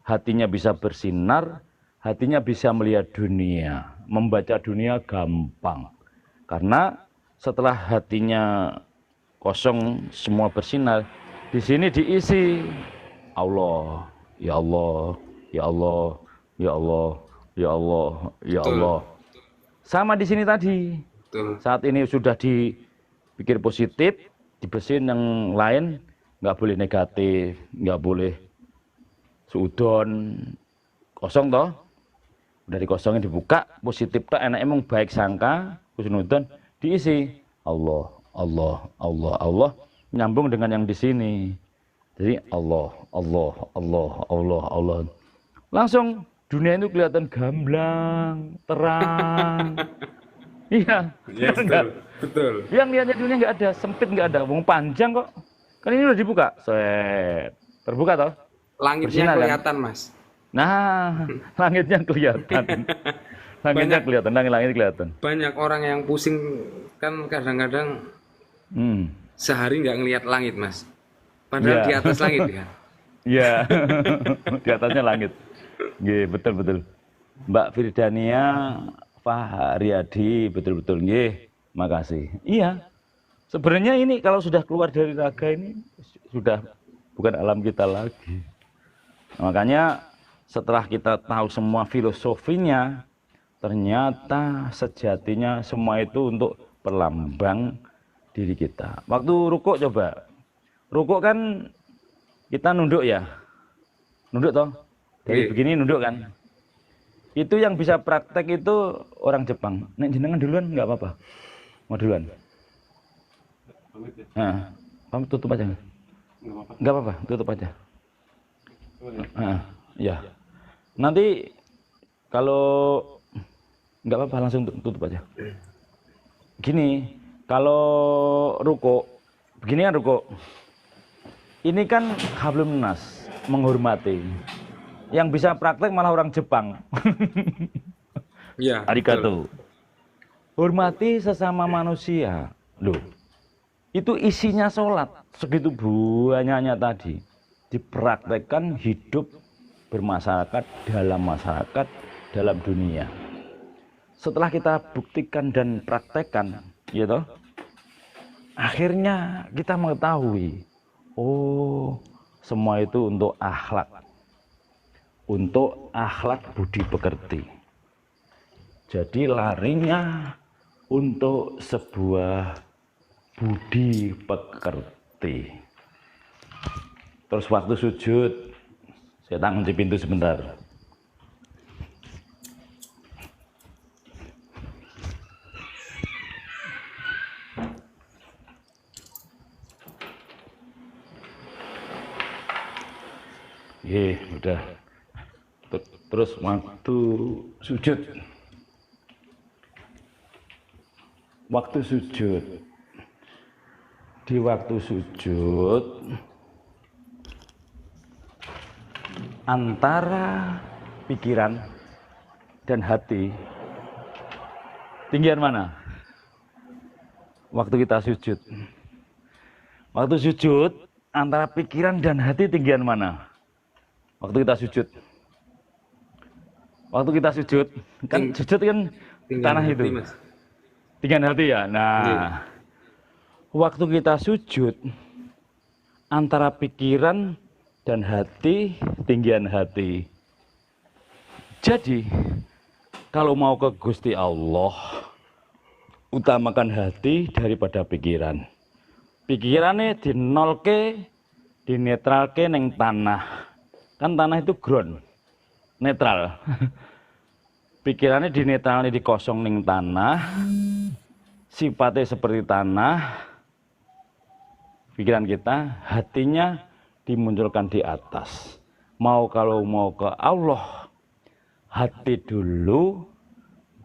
hatinya bisa bersinar, hatinya bisa melihat dunia, membaca dunia gampang. Karena setelah hatinya kosong, semua bersinar, di sini diisi Allah, ya Allah, ya Allah, ya Allah, ya Allah, ya Allah. Sama di sini tadi. Betul. Saat ini sudah dipikir positif, dibersihin yang lain, nggak boleh negatif, nggak boleh suudon, kosong toh. Dari kosongnya dibuka, positif toh, enak emang baik sangka, husnudon, diisi Allah, Allah, Allah, Allah, nyambung dengan yang di sini. Jadi Allah, Allah, Allah, Allah, Allah. Langsung dunia itu kelihatan gamblang, terang. Iya, Iya, betul. Betul. yang lihatnya dunia nggak ada, sempit nggak ada, wong panjang kok. Kan ini udah dibuka, set. Terbuka toh? Langitnya Bersinar, kan? kelihatan, Mas. Nah, langitnya kelihatan. Langitnya Banyak- kelihatan, langit kelihatan. Banyak orang yang pusing kan kadang-kadang Hmm. sehari nggak ngelihat langit, Mas. Padahal Iya. di atas langit kan. Iya. Di atasnya langit. Nggih, betul. Mbak Firdania Fahriyadi, betul. Nggih, makasih. Iya. Sebenarnya ini kalau sudah keluar dari raga ini sudah bukan alam kita lagi. Makanya setelah kita tahu semua filosofinya, ternyata sejatinya semua itu untuk perlambang diri kita. Waktu rukuk coba. Rukuk kan kita nunduk ya. Nunduk toh. Dari Iya. begini nunduk kan. Itu yang bisa praktek itu orang Jepang. Nek jenengan duluan nggak apa-apa. Mau duluan. Nah, kamu tutup aja. Nggak apa-apa, tutup aja. Ya. Nanti kalau nggak apa-apa langsung tutup aja. Gini, kalau ruko, begini kan ruko. Ini kan hablum nas, menghormati. Yang bisa praktek malah orang Jepang. Iya. betul. Arigato. Hormati sesama manusia. Loh, itu isinya sholat. Segitu banyaknya tadi. Dipraktekkan hidup bermasyarakat, dalam dunia. Setelah kita buktikan dan praktekkan, gitu, akhirnya kita mengetahui, oh, semua itu untuk akhlak. Untuk akhlak budi pekerti. Jadi larinya untuk sebuah budi pekerti. Terus waktu sujud, saya kunci pintu sebentar. Udah. Terus waktu sujud. Waktu sujud. Di waktu sujud antara pikiran dan hati tinggian mana? Waktu kita sujud. Waktu sujud antara pikiran dan hati tinggian mana? Waktu kita sujud. Waktu kita sujud, kan sujud kan Tinggal tanah hati, itu. Mas. Tinggian hati ya. Nah, Iya. waktu kita sujud antara pikiran dan hati, tinggian hati. Jadi, kalau mau ke Gusti Allah, utamakan hati daripada pikiran. Pikirannya dinolke, dinetralke neng tanah. Kan tanah itu ground, netral. Pikirannya dinetralnya dikosong neng tanah, sifatnya seperti tanah. Pikiran kita, hatinya dimunculkan di atas. Kalau mau ke Allah, hati dulu,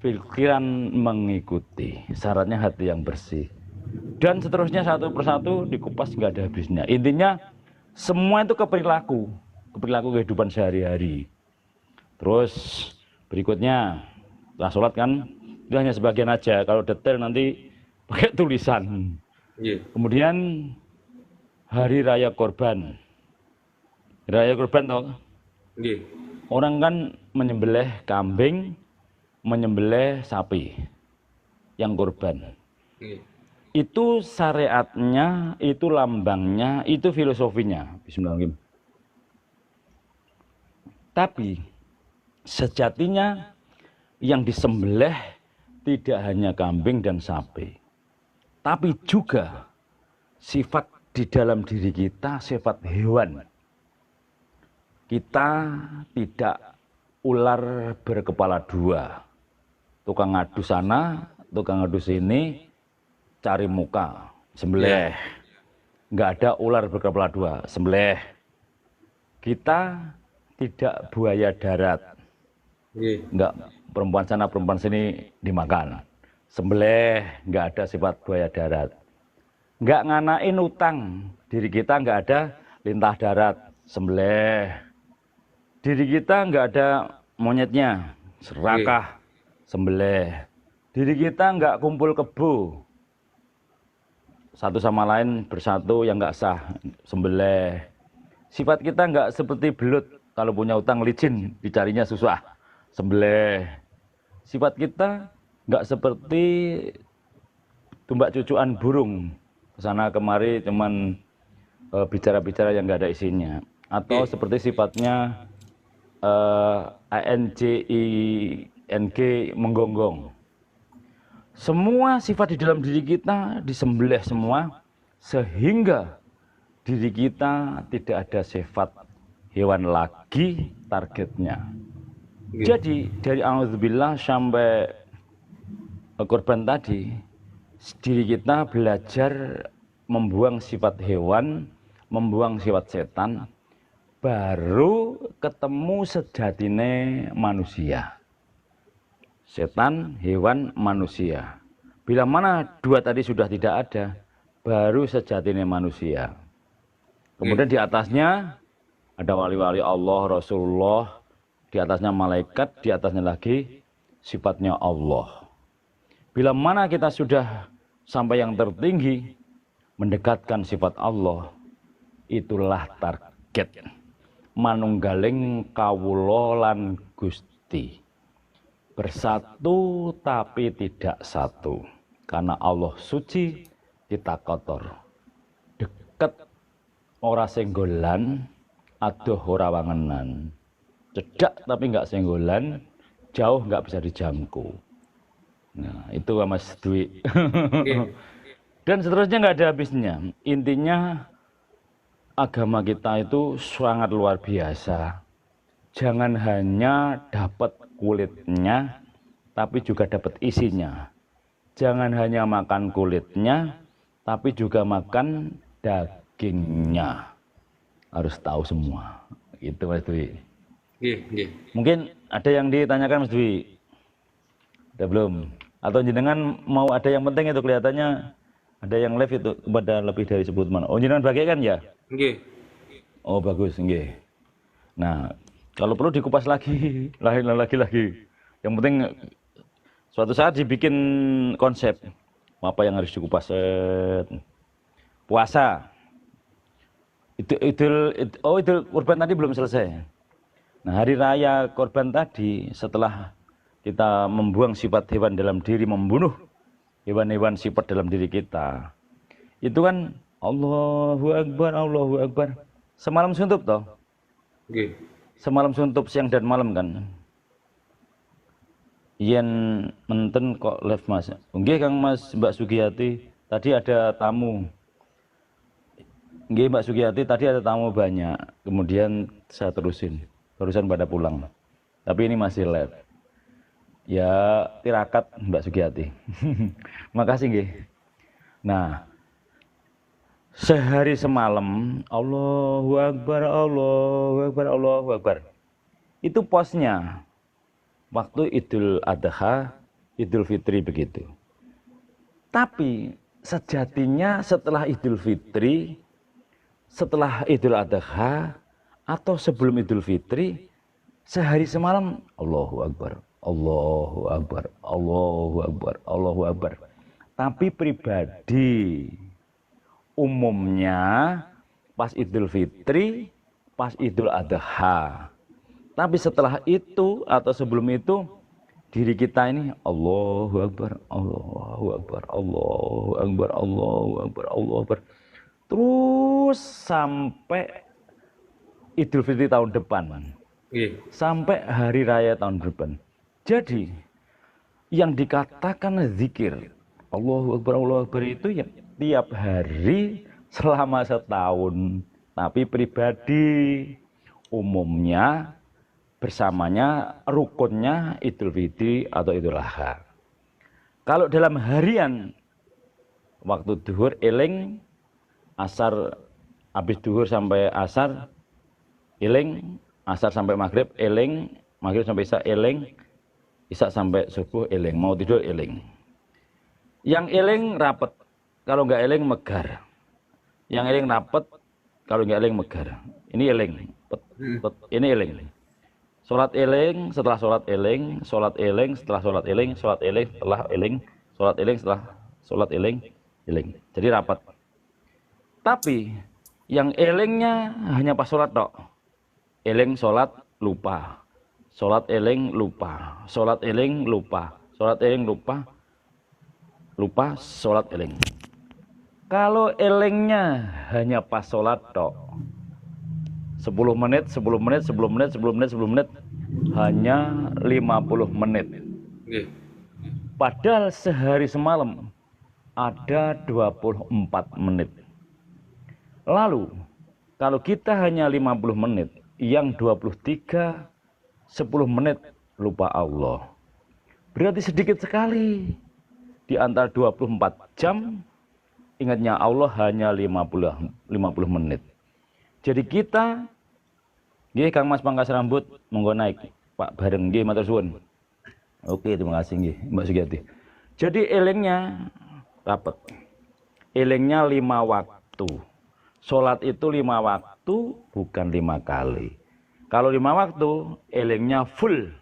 pikiran mengikuti. Syaratnya hati yang bersih. Dan seterusnya satu persatu dikupas nggak ada habisnya. Intinya semua itu perilaku kehidupan sehari-hari. Terus berikutnya setelah sholat kan itu hanya sebagian aja. Kalau detail nanti pakai tulisan. Iya. Kemudian hari raya korban. Raya korban toh. Iya. Orang kan menyembelih kambing, menyembelih sapi yang korban. Iya. Itu syariatnya, itu lambangnya, itu filosofinya. Bismillahirrahmanirrahim. Tapi sejatinya yang disembelih tidak hanya kambing dan sapi, tapi juga sifat di dalam diri kita, sifat hewan. Kita tidak ular berkepala dua, tukang ngadu sana, tukang ngadu sini, cari muka, sembelih. Nggak ada ular berkepala dua, sembelih. Kita tidak buaya darat, Iya. nggak perempuan sana perempuan sini dimakan, sembelih. Nggak ada sifat buaya darat. Nggak nganain utang, diri kita nggak ada lintah darat, sembelih. Diri kita nggak ada monyetnya, serakah, sembelih. Diri kita nggak kumpul kebo, satu sama lain bersatu yang nggak sah, sembelih. Sifat kita nggak seperti belut, kalau punya utang licin, dicarinya susah, sembelih. Sifat kita nggak seperti tumbak cucuan burung, kesana kemari cuman bicara-bicara yang nggak ada isinya. Atau seperti sifatnya ANJING, menggonggong. Semua sifat di dalam diri kita disembelih semua, sehingga diri kita tidak ada sifat hewan lagi targetnya. Jadi dari a'udzubillah sampai korban tadi, diri kita belajar membuang sifat hewan, membuang sifat setan, baru ketemu sejatine manusia. Setan, hewan, manusia. Bila mana dua tadi sudah tidak ada, baru sejatinya manusia. Kemudian di atasnya ada wali-wali Allah, Rasulullah, di atasnya malaikat, di atasnya lagi sifatnya Allah. Bila mana kita sudah sampai yang tertinggi, mendekatkan sifat Allah, itulah target. Manunggaling kawula lan Gusti. Bersatu tapi tidak satu. Karena Allah suci, kita kotor. Deket ora senggolan, adoh ora wangenan. Cedak tapi nggak senggolan, jauh nggak bisa dijangkau. Nah, itu Mas Dwi. Dan seterusnya nggak ada habisnya. Intinya agama kita itu sangat luar biasa. Jangan hanya dapat kulitnya, tapi juga dapat isinya. Jangan hanya makan kulitnya, tapi juga makan dagingnya. Harus tahu semua. Gitu Mas Dwi. Mungkin ada yang ditanyakan Mas Dwi? Ada belum? Atau jenengan mau ada yang penting itu kelihatannya ada yang live itu pada lebih dari sebut mana? Oh jenengan bagikan ya? Oh bagus, nggih. Nah, kalau perlu dikupas lagi, lagi. Yang penting suatu saat dibikin konsep apa yang harus dikupas. Puasa. Idul kurban tadi belum selesai. Nah, hari raya kurban tadi setelah kita membuang sifat hewan dalam diri, membunuh hewan-hewan sifat dalam diri kita. Itu kan Allahu Akbar, Allahu Akbar. Semalam suntup toh? Semalam suntup siang dan malam kan. Yen menten kok live Mas. Nggih Kang Mas Mbak Sugiyati, tadi ada tamu. Nggih Mbak Sugiyati, tadi ada tamu banyak. Kemudian saya terusin. Barusan pada pulang. Tapi ini masih live. Ya tirakat Mbak Sugiyati. Makasih nggih. Nah, sehari semalam Allahu Akbar, Allahu Akbar, Allahu Akbar. Itu posnya waktu Idul Adha, Idul Fitri begitu. Tapi sejatinya setelah Idul Fitri, setelah Idul Adha atau sebelum Idul Fitri, sehari semalam Allahu Akbar, Allahu Akbar, Allahu Akbar, Allahu Akbar. Tapi pribadi umumnya pas Idul Fitri, pas Idul Adha. Tapi setelah itu atau sebelum itu diri kita ini Allahu Akbar, Allahu Akbar, Allahu Akbar, Allahu Akbar, Allahu Akbar. Terus sampai Idul Fitri tahun depan. Sampai hari raya tahun depan. Jadi yang dikatakan zikir Allahu Akbar, Allahu Akbar itu ya tiap hari selama setahun. Tapi pribadi umumnya bersamanya rukunnya Idul Fitri atau Idul Adha. Kalau dalam harian waktu duhur eling, asar habis duhur sampai asar eling, asar sampai maghrib eling, maghrib sampai isya eling, isya sampai subuh eling, mau tidur eling. Yang eling rapet, kalau nggak eling megar. Yang eling rapet, kalau nggak eling megar. Ini eling. Ini eling. Sholat eling, setelah sholat eling, sholat eling, setelah sholat eling, sholat eling, setelah eling, sholat eling, setelah sholat eling, eling. Jadi rapat. Tapi yang elingnya hanya pas sholat tok. Eling sholat lupa. Sholat eling lupa. Sholat eling lupa. Sholat eling lupa. Lupa sholat eling. Kalau elingnya hanya pas sholat tok. 10 menit, 10 menit, 10 menit, 10 menit, 10 menit, hanya 50 menit. Nggih. Padahal sehari semalam ada 24 menit. Lalu, kalau kita hanya 50 menit, yang 23, 10 menit lupa Allah. Berarti sedikit sekali. Di antara 24 jam, ingatnya Allah hanya 50 menit. Jadi kita, nggih Kang Mas pangkas rambut, monggo naik. Pak bareng nggih matur suwun. Oke, terima kasih nggih Mbak Sugiyati. Jadi elingnya rapat. Elingnya 5 waktu. Sholat itu 5 waktu, bukan 5 kali. Kalau 5 waktu, elingnya full.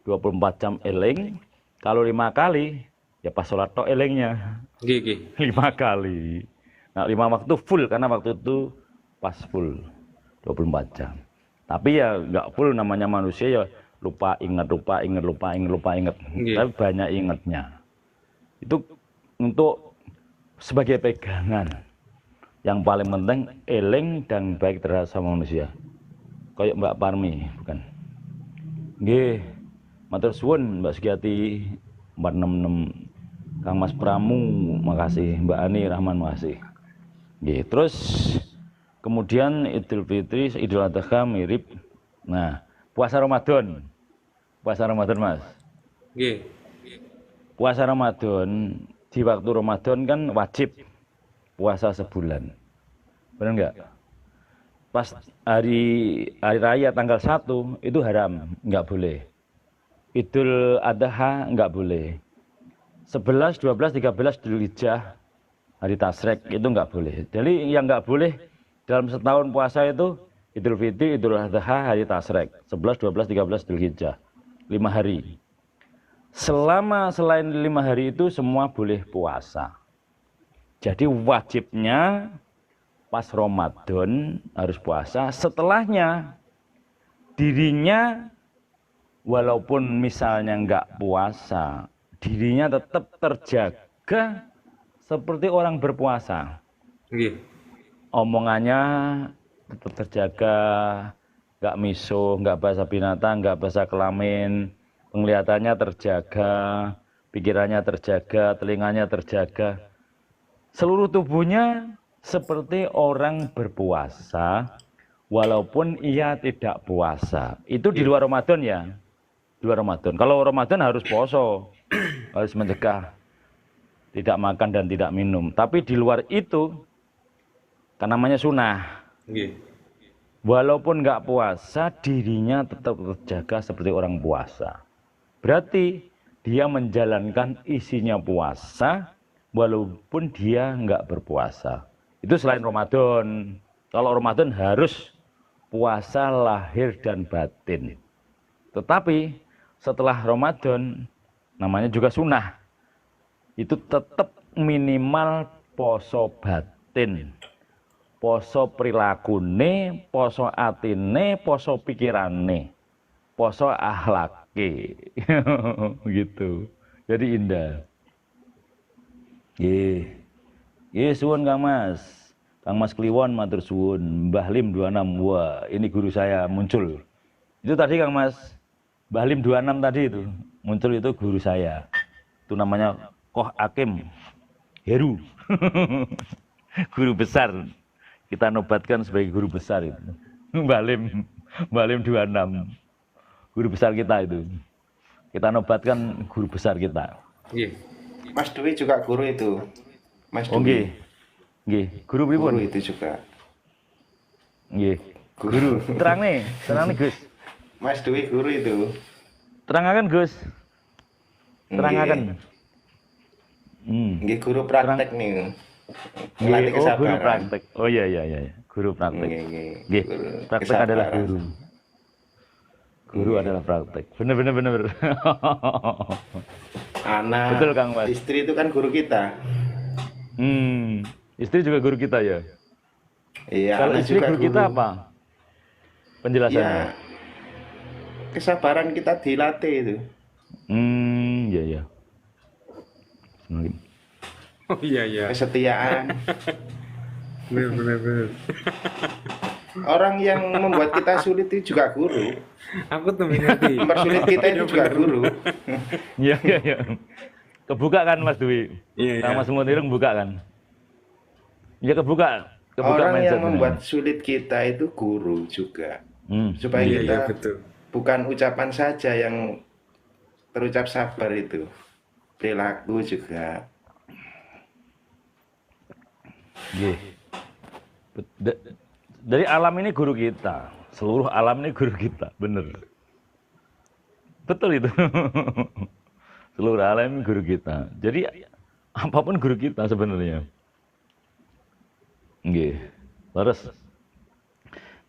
24 jam eling. Kalau 5 kali, ya pas sholat tok elingnya. Nggih. 5 kali. Nah, 5 waktu full, karena waktu itu pas full 24 jam. Tapi ya nggak full, namanya manusia ya lupa ingat. Nggih. Tapi banyak ingatnya. Itu untuk sebagai pegangan. Yang paling penting eling dan baik terhadap sama manusia. Kayak Mbak Parmi, bukan? Nggih, matur suwun Mbak Sugiyati 466. Kang Mas Pramu, makasih. Mbak Ani Rahman, makasih. Nggih, terus kemudian Idul Fitri, Idul Adha mirip. Nah, puasa Ramadan. Puasa Ramadan, Mas. Nggih. Puasa Ramadan, di waktu Ramadan kan wajib puasa sebulan. Benar enggak? Pas hari raya tanggal 1 itu haram, enggak boleh. Idul Adha enggak boleh. 11, 12, 13 Dzulhijjah hari Tasrek itu enggak boleh. Jadi yang enggak boleh dalam setahun puasa itu Idul Fitri, Idul Adha, hari Tasrek, 11, 12, 13 Dzulhijjah. 5 hari. Selain 5 hari itu semua boleh puasa. Jadi wajibnya pas Ramadan harus puasa. Setelahnya dirinya walaupun misalnya enggak puasa, dirinya tetap terjaga seperti orang berpuasa. Nggih. Omongannya tetap terjaga, nggak misuh, nggak bahasa binatang, nggak bahasa kelamin, penglihatannya terjaga, pikirannya terjaga, telinganya terjaga. Seluruh tubuhnya seperti orang berpuasa, walaupun ia tidak puasa. Itu di luar Ramadan ya, di luar Ramadan. Kalau Ramadan harus poso, harus mencegah tidak makan dan tidak minum. Tapi di luar itu, kan namanya sunnah. Nggih. Walaupun nggak puasa, dirinya tetap terjaga seperti orang puasa. Berarti dia menjalankan isinya puasa, walaupun dia nggak berpuasa. Itu selain Ramadan. Kalau Ramadan harus puasa lahir dan batin. Tetapi setelah Ramadan, namanya juga sunnah. Itu tetap minimal poso batin. Poso prilakune, poso atine, poso pikirane, poso akhlake. Gitu. Jadi indah. Nggih, suwun Kang Mas. Kang Mas Kliwon matur suwun. Mbah Lim 26. Wah, ini guru saya muncul. Itu tadi Kang Mas, Mbah Lim 26 tadi itu. Muncul itu guru saya. Itu namanya Koh Hakim Heru. Guru besar. Kita nobatkan sebagai guru besar itu. Mbah Lim 26. Guru besar kita itu. Kita nobatkan guru besar kita. Nggih. Mas Dwi juga guru itu. Mas Dwi. Oh nggih. Nggih, guru pripun? Guru itu juga. Nggih. Guru. Terang nih Gus. Mas Dwi guru itu. Terangaken Gus. Terangaken. Nggih, guru praktek nih. Nggih, Latih oh guru kesabaran. praktek. Oh iya. Guru praktek. Nggih. Nggih, Guru praktek adalah kesabaran. guru. Guru adalah praktek. Bener. Anak, Betul Kang Mas. istri itu kan guru kita. Istri juga guru kita ya. Iya, Kalau anak istri juga guru kita apa? Penjelasannya. Ya, kesabaran kita dilatih itu. Iya. Semakin. Oh iya. Kesetiaan. Bener. Orang yang membuat kita sulit itu juga guru. Aku tuh ngerti. Mempersulit kita itu juga guru. Iya. Kebuka kan Mas Dwi? Iya. Kang Mas Mutireng buka kan? Iya kebuka Orang yang mindset membuat sulit kita itu guru juga. Supaya Iya, kita betul. bukan ucapan saja yang terucap sabar itu. Perilaku juga. Nggih. Dari alam ini guru kita. Seluruh alam ini guru kita, bener. Betul itu. Seluruh alam ini guru kita. Jadi apapun guru kita sebenarnya. Nggih. Terus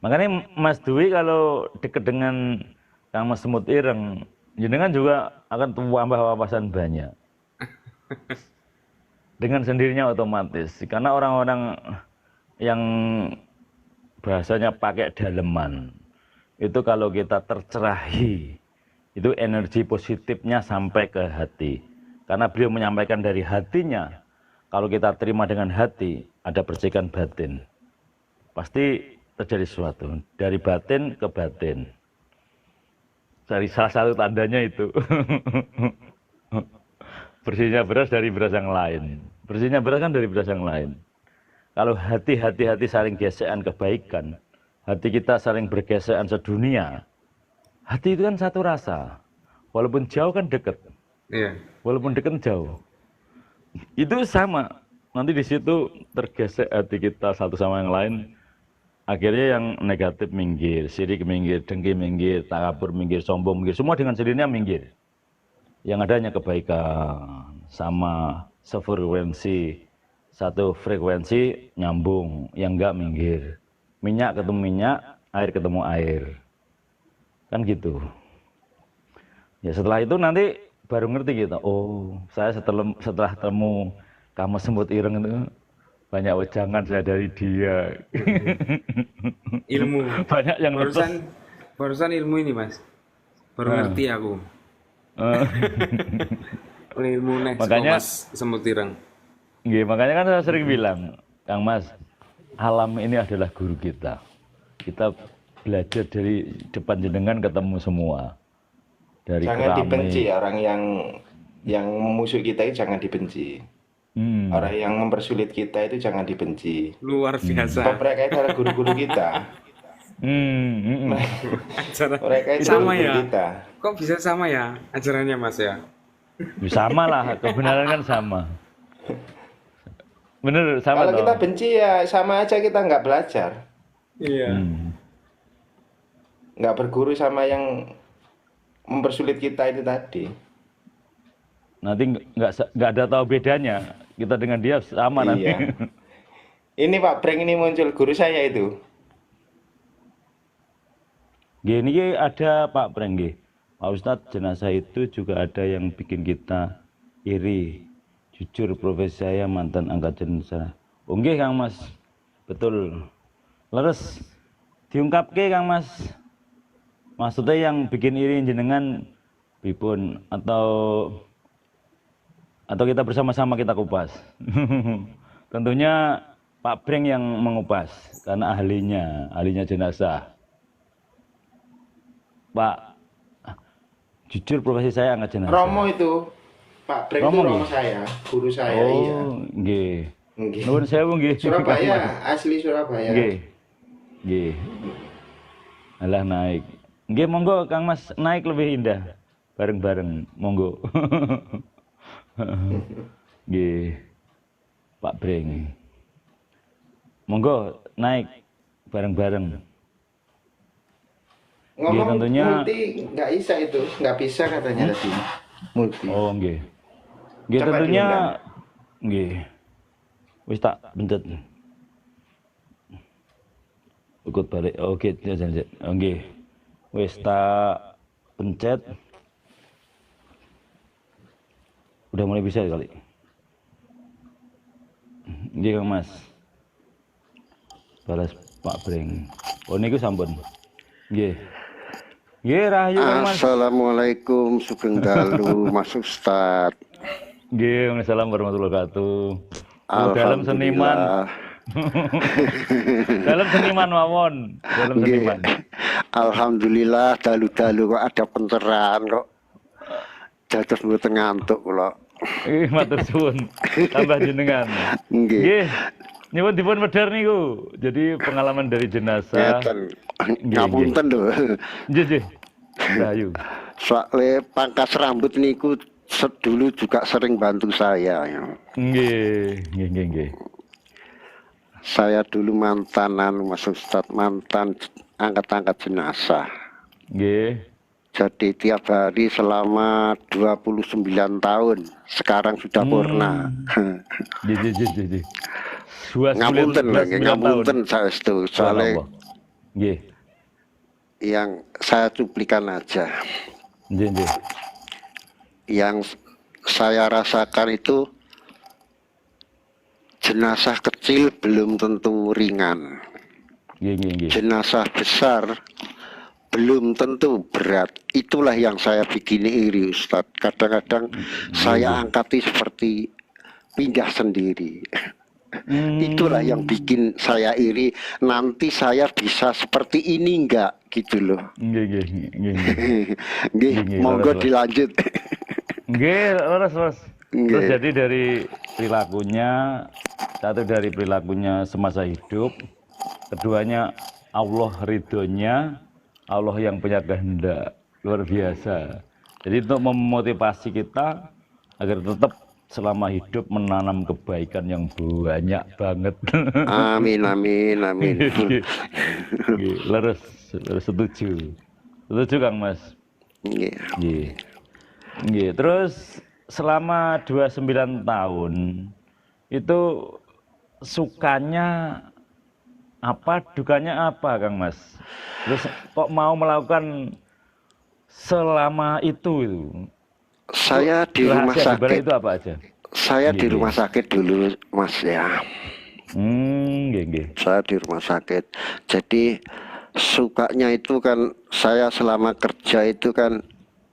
makanya Mas Dwi kalau deket dengan Kang Mas Mutireng, jenengan juga akan tambah wawasan banyak. Dengan sendirinya otomatis. Karena orang-orang yang bahasanya pakai daleman, itu kalau kita tercerahi, itu energi positifnya sampai ke hati. Karena beliau menyampaikan dari hatinya, kalau kita terima dengan hati, ada percikan batin. Pasti terjadi sesuatu. Dari batin ke batin. Dari salah satu tandanya itu. Bersihnya beras dari beras yang lain. Bersihnya beras kan dari beras yang lain. Kalau hati saling gesekan kebaikan, hati kita saling bergesekan sedunia, hati itu kan satu rasa. Walaupun jauh kan dekat. Iya. Walaupun dekat jauh. Itu sama. Nanti di situ tergesek hati kita satu sama yang lain. Akhirnya yang negatif minggir, sirik minggir, dengki minggir, takabur minggir, sombong minggir. Semua dengan sendirinya minggir. Yang adanya kebaikan, sama sefrekuensi, satu frekuensi nyambung, yang enggak minggir. Minyak ketemu minyak, air ketemu air. Kan gitu. Ya setelah itu nanti baru ngerti kita, oh saya setelah temu Kang Mas Mutireng itu banyak wejangan saya dari dia. Ilmu. Banyak yang Barusan ilmu ini Mas. Baru ngerti aku. Ilmu next Makanya Mas Mutireng. Nggih, makanya kan saya sering bilang, Kang Mas, alam ini adalah guru kita. Kita belajar dari depan jenengan ketemu semua. Dari Jangan keramik. dibenci orang yang memusuhi kita itu jangan dibenci. Orang yang mempersulit kita itu jangan dibenci. Luar biasa. Sebab mereka itu adalah guru-guru kita. Mereka itu Sama guru ya? kita. Kok bisa sama ya ajarannya Mas ya? Sama lah, kebenaran kan sama. Bener, sama Kalau toh. kita benci ya sama aja kita nggak belajar. Iya. Nggak berguru sama yang mempersulit kita itu tadi. Nanti nggak ada tahu bedanya. Kita dengan dia sama nanti. Iya. Ini Pak Breng ini muncul guru saya itu. Gini ada Pak Breng nggih. Pak Ustadz, jenazah itu juga ada yang bikin kita iri. Jujur profesi saya mantan angkat jenazah. Oh nggih Kang Mas. Betul. Leres diungkapke Kang Mas. Maksudnya yang bikin iri jenengan pripun atau kita bersama-sama kita kupas. Tentunya Pak Breng yang mengupas karena ahlinya jenazah. Pak, jujur profesi saya angkat jenazah. Romo itu Pak Breng itu Romo saya, guru saya. Iya. Nggih. Nggih. Nuwun sewu nggih. Surabaya, asli Surabaya. Nggih. Alah naik. Nggih monggo Kang Mas naik lebih indah. Bareng-bareng monggo. Nggih. Pak Breng. Monggo naik bareng-bareng. Ngomong tentunya multi nggak bisa itu, nggak bisa katanya tadi. Multi. Oh nggih. Nggih Coba tentunya diundang. nggih. Wis tak bentet. ikut balik. Oke, jangan. Nggih. Wis tak pencet. Udah mulai bisa kali. Nggih Kang Mas. Balas Pak Breng. Oh niku sampun. Nggih. Nggih rahayu Kang Mas. Assalamualaikum Sugeng Dalu Mas Ustad. Nggih, Waalaikumsalam warahmatullahi wabarakatuh. Dalam seniman. Dalam seniman mawon. Dalam seniman. Alhamdulillah dalu-dalu kok ada pencerahan kok. Dados mboten ngantuk kula. Matur suwun. Tambah jenengan. Nggih. Nyuwun dipun medhar niku. Jadi pengalaman dari jenazah. Ngeten. Ngapunten lho. Nggih. Rahayu. Soale pangkas rambut niku dulu juga sering bantu saya. Nggih. Saya dulu mantanan Mas Ustad, mantan angkat-angkat jenazah. Nggih. Jadi tiap hari selama 29 tahun. Sekarang sudah purna. Nggih. Ngapunten saya itu. Soalnya nggih. Yang saya cuplikan aja. Nggih. Yang saya rasakan itu jenazah kecil belum tentu ringan. Nggih. Jenazah besar belum tentu berat. Itulah yang saya bikin iri Ustadz. Kadang-kadang saya angkati seperti pindah sendiri. Itulah yang bikin saya iri. Nanti saya bisa seperti ini enggak gitu loh. Nggih. Monggo dilanjut. Nggih, leres. Terus jadi dari perilakunya, satu dari perilakunya semasa hidup, keduanya Allah ridhonya, Allah yang punya kehendak luar biasa. Jadi untuk memotivasi kita agar tetap selama hidup menanam kebaikan yang banyak banget. Amin. Leres setuju Kang Mas. Nggih. Terus selama 29 tahun itu sukanya apa, dukanya apa Kang Mas? Terus kok mau melakukan selama itu? Saya di rumah sakit. Itu apa aja? Saya di rumah sakit dulu Mas ya. Nggih. Saya di rumah sakit. Jadi sukanya itu kan saya selama kerja itu kan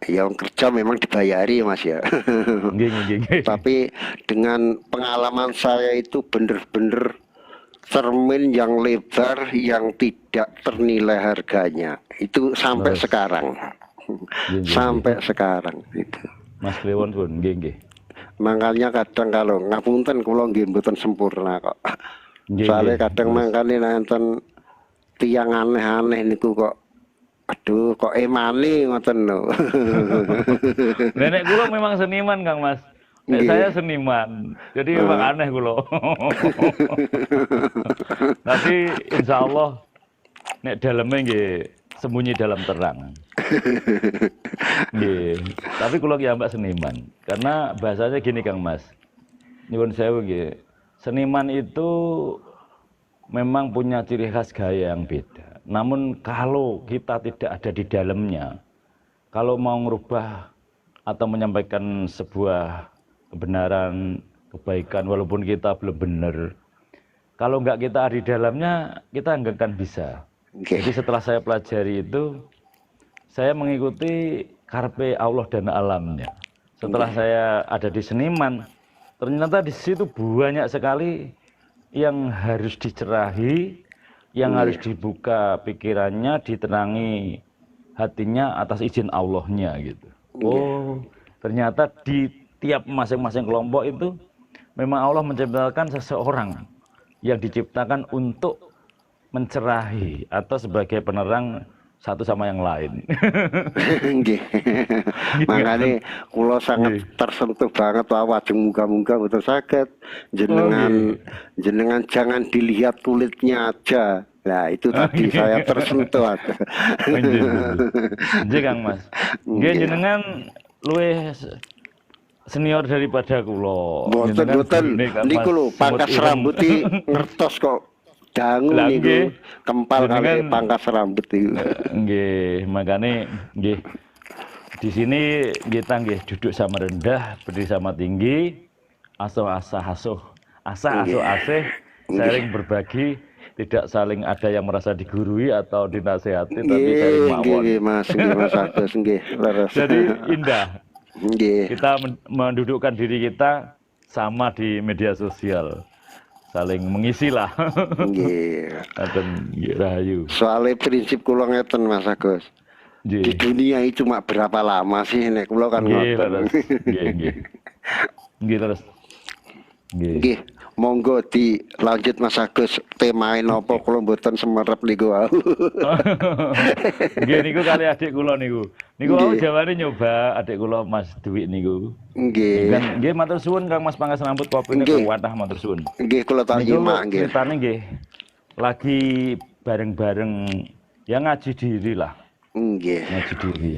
yang kerja memang dibayari Mas ya. Nggih. Tapi dengan pengalaman saya itu bener-bener cermin yang lebar yang tidak ternilai harganya. Itu sampai sekarang. Sampai sekarang itu. Mas Kliwon pun nggih. Makanya kadang kalau ngapunten kula nggih mboten sempurna kok. Soalnya kadang mangkane nonton tiang aneh-aneh niku kok aduh kok emani ngoten lho. Nenek kula memang seniman Kang Mas. Saya seniman. Jadi memang aneh kula. Tapi insya Allah nek dalamnya nggih sembunyi dalam terang. Nggih. Tapi kula ki ambak seniman. Karena bahasanya gini Kang Mas. Nyuwun sewu nggih. Seniman itu memang punya ciri khas gaya yang beda. Namun kalau kita tidak ada di dalamnya, kalau mau merubah atau menyampaikan sebuah kebenaran, kebaikan walaupun kita belum benar, kalau nggak kita ada di dalamnya, kita nggak akan bisa. Jadi setelah saya pelajari itu, saya mengikuti karpe Allah dan alamnya. Setelah saya ada di seniman, ternyata di situ banyak sekali yang harus dicerahi, yang harus dibuka pikirannya, ditenangi hatinya atas izin Allahnya gitu. Oh, ternyata di tiap masing-masing kelompok itu memang Allah menciptakan seseorang yang diciptakan untuk mencerahi atau sebagai penerang satu sama yang lain. Nggih. Makanya kula sangat tersentuh banget wajeng muga-muga betul saged jenengan jangan dilihat kulitnya aja. Nah, itu tadi saya tersentuh. Nggih Kang Mas. Nggih jenengan luwih senior daripada kula. Mboten niku lho pangkas rambut ngertos kok dangu Lah, niku nggih. kempal kali Jenengan- pangkas rambut niku. Nggih, makane nggih di sini kita nggih duduk sama rendah, berdiri sama tinggi, asuh asah asuh, asah asuh asih, saling berbagi, tidak saling ada yang merasa digurui atau dinasehati, tapi saling mawon. Nggih Mas Agus nggih leres. Jadi indah. Nggih. Kita mendudukkan diri kita sama di media sosial, saling mengisi lah. Nggih. Aten nggih rahayu. Soalnya prinsip kula ngeten Mas Agus. Di Nggih. dunia ini cuma berapa lama sih nek kula kan Nggih, ngoten. terus. Nggih. Nggih terus. Nggih. Nggih, monggo dilanjut Mas Agus. Temain apa kula mboten semerep niku wau. Nggih niku kali adik kula niku. Niku wau Nggih. jawane nyoba adik kula Mas Dwi niku. Nggih. Kan nggih matur suwun Kang Mas Pangkas rambut kopine Nggih. kuwatah matur suwun. Nggih kula tak Niku nyimak nggih. ceritane nggih lagi bareng-bareng ya ngaji diri lah, Nggih. ngaji diri.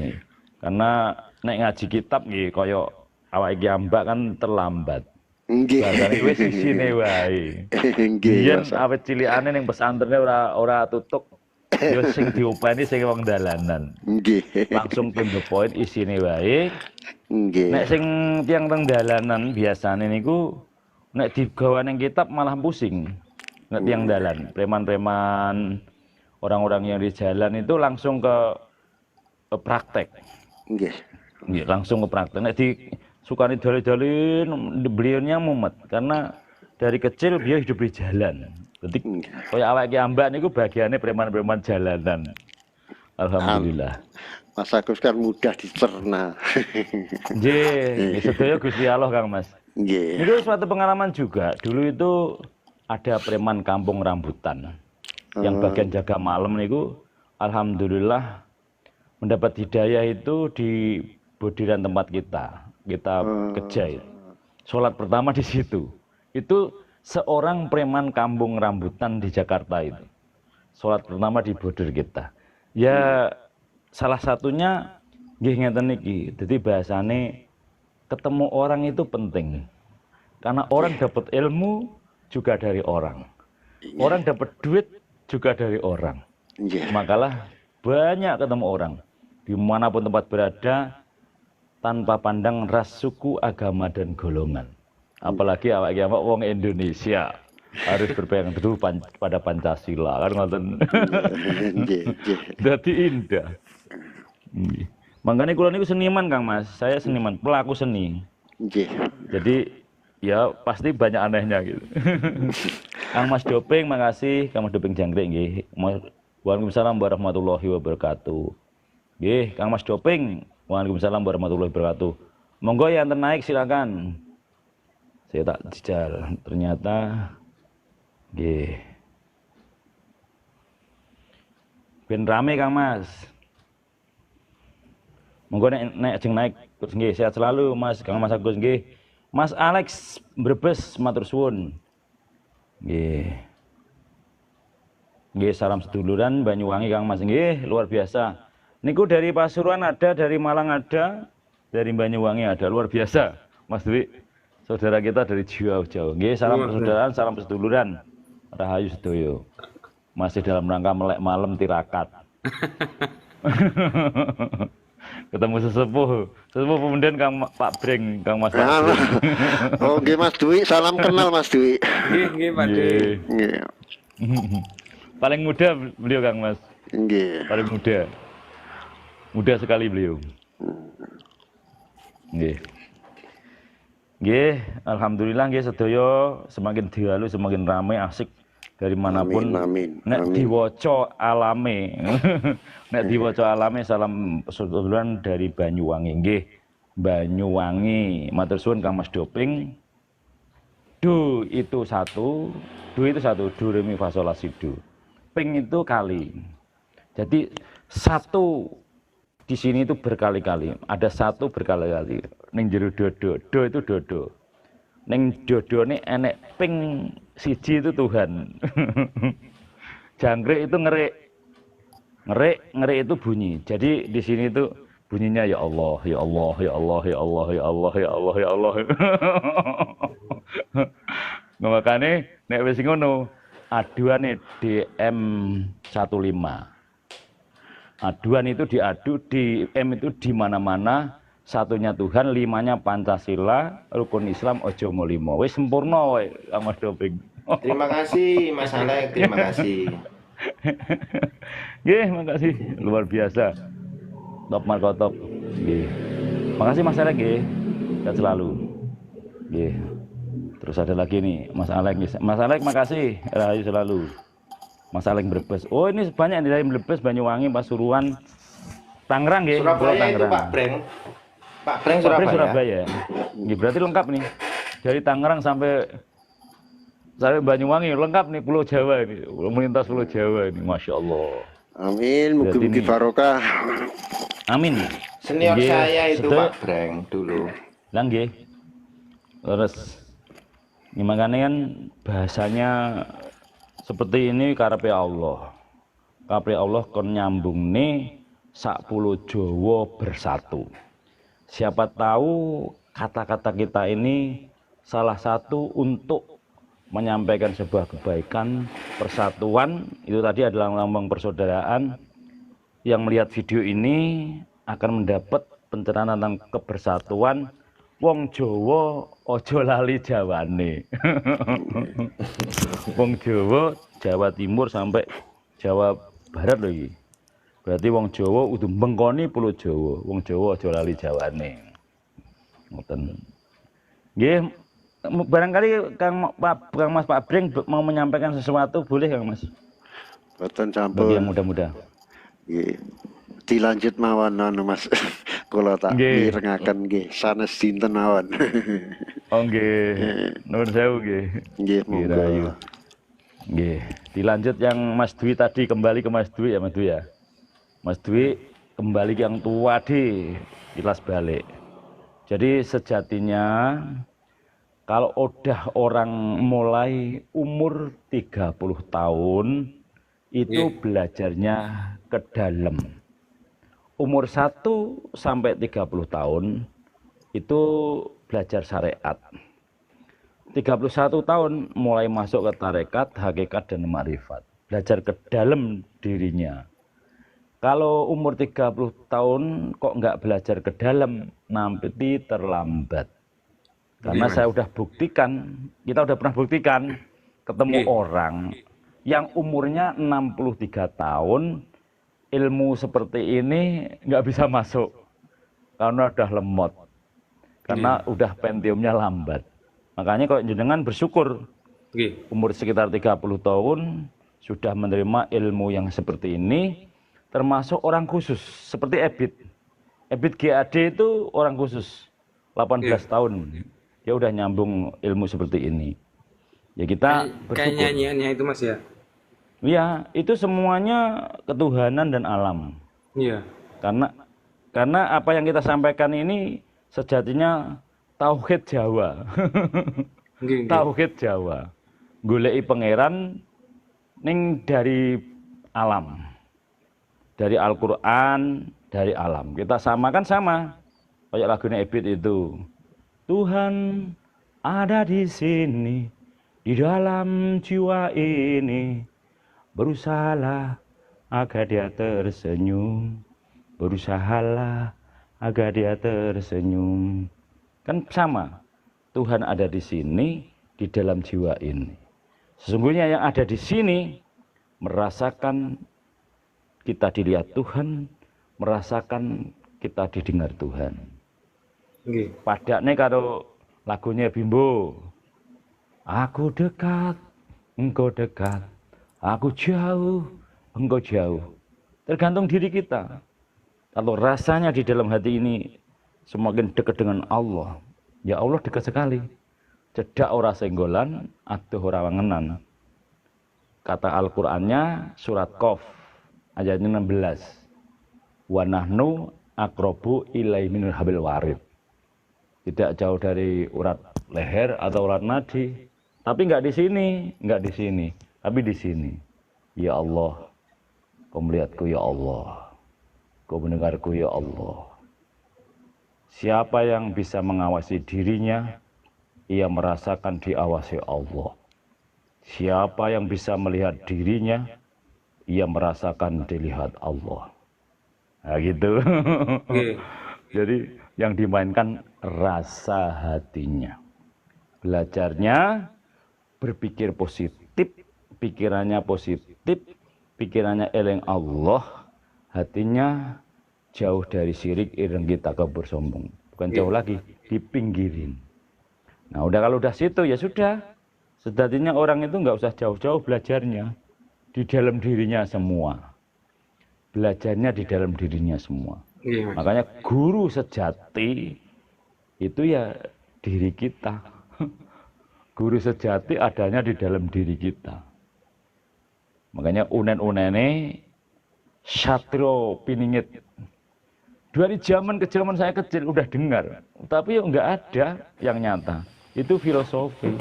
Karena nek ngaji kitab nggih kaya awake iki ambak kan terlambat. Nggih. Bahkan wis isine wae. Nggih. Biyen Mas. awet cilikane ning pesantren ora tutuk. Ya sing diopeni sing wong dalanan. Nggih. Langsung to the point isine wae. Nggih. Nek sing tiyang teng dalanan biasane niku nek digawa ning kitab malah pusing. Nek tiyang dalan, preman-preman, orang-orang yang di jalan itu langsung ke praktek. Nggih. Nggih, langsung ke praktek. Nek disukani dali-dalin beliaunya mumet karena dari kecil dia hidup di jalan. Jadi kaya awake iki ambak niku bagiannya preman-preman jalanan. Alhamdulillah. Mas Agus kan mudah dicerna. Nggih, sedaya Gusti Allah Kang Mas. Nggih. Itu suatu pengalaman juga. Dulu itu ada preman kampung rambutan yang bagian jaga malam niku alhamdulillah mendapat hidayah itu di bodiran tempat kita Kejai. Sholat pertama di situ. Itu seorang preman kampung rambutan di Jakarta itu. Sholat pertama di bodir kita. Ya salah satunya nggih ngeten niki. Jadi bahasane ketemu orang itu penting. Karena orang dapat ilmu juga dari orang. Orang dapat duit juga dari orang. Nggih. Makalah banyak ketemu orang. Dimanapun tempat berada, tanpa pandang ras, suku, agama, dan golongan. Apalagi awak wong Indonesia harus berpegang teguh pada Pancasila. Kan ngoten. Nggih. Nggih. Dadi indah. Nggih. Mangkane kula niku seniman Kang Mas. Saya seniman, pelaku seni. Nggih. Jadi ya pasti banyak anehnya gitu. Kang Mas Doping, makasih. Kang Mas Doping Jangkrik nggih. Waalaikumsalam warahmatullahi wabarakatuh. Nggih, Kang Mas Doping. Waalaikumsalam warahmatullahi wabarakatuh. Monggo yang naik silakan. Saya tak jejal. Ternyata nggih. Ben rame Kang Mas. Monggo nek ajeng naik terus nggih sehat selalu Mas Kang Mas Agus nggih. Mas Alex Brebes matur suwun. Nggih. Nggih salam seduluran Banyuwangi Kang Mas nggih luar biasa. Niku dari Pasuruan ada, dari Malang ada, dari Banyuwangi ada, luar biasa. Mas Dwi, saudara kita dari jauh-jauh. Nggih salam persaudaraan, salam seduluran. Rahayu sedoyo. Masih dalam rangka melek malam tirakat. Ketemu sesepuh kemudian Pak Breng, Kang Mas. Oh nggih Mas Dwi, salam kenal Mas Dwi. Nggih, Pak Dwi. Nggih. Paling muda beliau Kang Mas. Nggih. Paling muda. Muda sekali beliau. Nggih. Nggih, alhamdulillah nggih sedaya semakin dihalu semakin ramai asik dari manapun. Amin. Nek diwaca alame. Nek diwaca alame salam seduluran dari Banyuwangi nggih. Banyuwangi. Matur suwun Kang Mas Doping. Do itu satu, do re mi fa sol la si do. Ping itu kali. Jadi satu di sini itu berkali-kali. Ada satu berkali-kali. Ning jero dodo, do itu dodo. Ning dodone enek ping siji itu Tuhan. Jangkrik itu ngerik. Ngerik itu bunyi. Jadi di sini itu bunyinya ya Allah, ya Allah, ya Allah, ya Allah, ya Allah, ya Allah, ya Allah. Makane nek wis ngono, aduan DM15. Aduan itu diadu, di M itu di mana-mana, satunya Tuhan, 5-nya Pancasila, rukun Islam ojo molimo. Wis sempurna wae Kang Mas Doping. Terima kasih Mas Alek, terima kasih. Nggih, makasih. Luar biasa. Top markotop. Nggih. Makasih Mas Alek nggih. Sehat selalu. Nggih. Terus ada lagi nih Mas Alek. Mas Alek makasih. Rahayu selalu. Mas Alek Brebes. Oh, ini banyak dari Brebes, Banyuwangi, Pasuruan, Tangerang nggih. Surabaya itu Pak Breng. Pak Breng Pak Breng Surabaya. Surabaya. Nggih, berarti lengkap nih. Dari Tangerang sampai Banyuwangi lengkap nih, Pulau Jawa ini. Melintas Pulau Jawa ini, Masya Allah. Amin, mugi-mugi barokah. Amin. Senior Nggih, saya itu sedaya- Pak Breng dulu. Lah nggih. Terus ini makanya kan bahasanya seperti ini karepe Allah. Karepe Allah kon nyambung nih sak pulo Jawa bersatu. Siapa tahu kata-kata kita ini salah satu untuk menyampaikan sebuah kebaikan, persatuan, itu tadi adalah lambang persaudaraan. Yang melihat video ini akan mendapat pencerahan tentang kebersatuan. Wong Jawa ojo lali Jawane. Wong Jawa, Jawa Timur sampai Jawa Barat loh iki. Berarti wong Jawa udah mengkoni Pulau Jawa. Wong Jawa ojo lali Jawane. Ngoten. Nggih, barangkali Kang Mas Pak Breng mau menyampaikan sesuatu, boleh Kang Mas? Boten Bagi campur. yang muda-muda. Nggih. Dilanjut mawon anu Mas. Kula tak Nggih. mirengaken nggih sanes dinten mawon. Oh nggih. Nuwun sewu nggih. Nggih, Nggih, monggo. rahayu. Nggih, dilanjut yang Mas Dwi tadi, kembali ke Mas Dwi ya Mas Dwi ya. Mas Dwi kembali ke yang tua di kilas balik. Jadi sejatinya kalau udah orang mulai umur 30 tahun itu belajarnya ke dalam. Umur 1 sampai 30 tahun itu belajar syariat. 31 tahun mulai masuk ke tarekat, hakikat, dan ma'rifat. Belajar ke dalam dirinya. Kalau umur 30 tahun kok nggak belajar ke dalam, nanti terlambat. Karena saya udah buktikan, kita udah pernah buktikan, ketemu orang yang umurnya 63 tahun, ilmu seperti ini nggak bisa masuk. Karena udah lemot. Karena udah pentiumnya lambat. Makanya kalau jenengan bersyukur umur sekitar 30 tahun sudah menerima ilmu yang seperti ini, termasuk orang khusus seperti Ebit. Ebit GAD itu orang khusus 18 tahun. Dia udah nyambung ilmu seperti ini. Ya kita Kayak bersyukur. nyanyiannya itu Mas ya. Iya, itu semuanya ketuhanan dan alam. Iya. Karena apa yang kita sampaikan ini sejatinya tauhid Jawa. Nggih, nggih. Tauhid Jawa. Goleki pangeran ning dari alam. Dari Al-Qur'an, dari alam. Kita samakan sama. Kayak lagunya Ebit itu. Tuhan ada di sini, di dalam jiwa ini. Berusahalah agar dia tersenyum. Berusahalah agar dia tersenyum. Kan sama. Tuhan ada di sini, di dalam jiwa ini. Sesungguhnya yang ada di sini merasakan kita dilihat Tuhan, merasakan kita didengar Tuhan. Nggih. Padaknya kalau lagunya Bimbo, aku dekat, engkau dekat, aku jauh, engkau jauh. Tergantung diri kita. Kalau rasanya di dalam hati ini semakin dekat dengan Allah, ya Allah dekat sekali. Cedak ora senggolan, aduh ora wangenan. Kata Al-Qur'annya surat Qaf ayatnya 16. Wa nahnu aqrabu ilaihi minal hablil warid. Tidak jauh dari urat leher atau urat nadi, tapi enggak di sini, tapi di sini. Ya Allah, Kau melihatku ya Allah, Kau mendengarku ya Allah. Siapa yang bisa mengawasi dirinya, ia merasakan diawasi Allah. Siapa yang bisa melihat dirinya, ia merasakan dilihat Allah. Nah, gitu. Oke. Jadi yang dimainkan rasa hatinya. Belajarnya berpikir positif, pikirannya positif, pikirannya eling Allah, hatinya jauh dari syirik, ireng kita kabur sombong. Bukan jauh lagi, dipinggirin. Nah, kalau udah situ ya sudah. Sejatinya orang itu nggak usah jauh-jauh belajarnya. Di dalam dirinya semua. Belajarnya di dalam dirinya semua. Iya, Mas. Makanya guru sejati itu ya diri kita. Guru sejati adanya di dalam diri kita. Makanya unen-unene Satrio Piningit. Dari zaman ke zaman saya kecil udah dengar, tapi nggak ada yang nyata. Itu filosofi.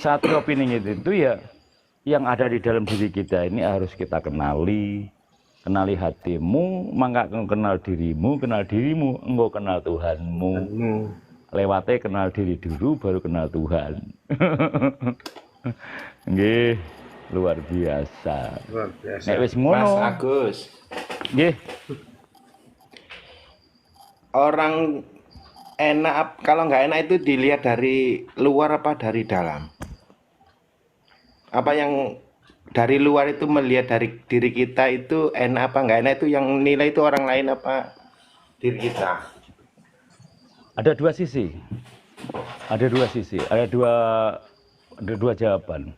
Satrio Piningit itu ya yang ada di dalam diri kita ini harus kita kenali. Kenali hatimu, maka kenal dirimu, engkau kenal Tuhanmu. Lewatnya kenal diri dulu, baru kenal Tuhan. Nggih, luar biasa. Luar biasa. Nek wis Mas ngono, Agus, nggih, orang kalau nggak enak itu dilihat dari luar apa dari dalam? Apa yang dari luar itu melihat dari diri kita itu enak apa nggak enak, itu yang nilai itu orang lain apa diri kita? ada dua sisi. Ada dua jawaban.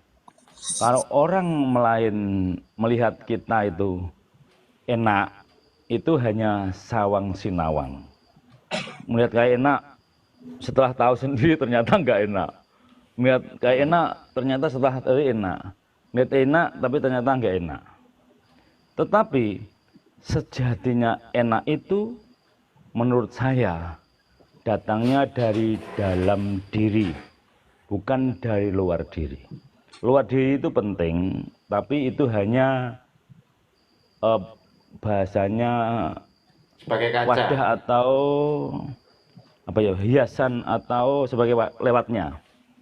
Kalau orang lain melihat kita itu enak, itu hanya sawang sinawang. Melihat kayak enak, setelah tahu sendiri ternyata nggak enak. Melihat kayak enak, ternyata setelah tahu enak. Melihat enak, tapi ternyata nggak enak. Tetapi sejatinya enak itu menurut saya datangnya dari dalam diri, bukan dari luar diri. Luar diri itu penting, tapi itu hanya bahasanya Sebagai kaca. wadah atau apa ya, hiasan atau sebagai lewatnya.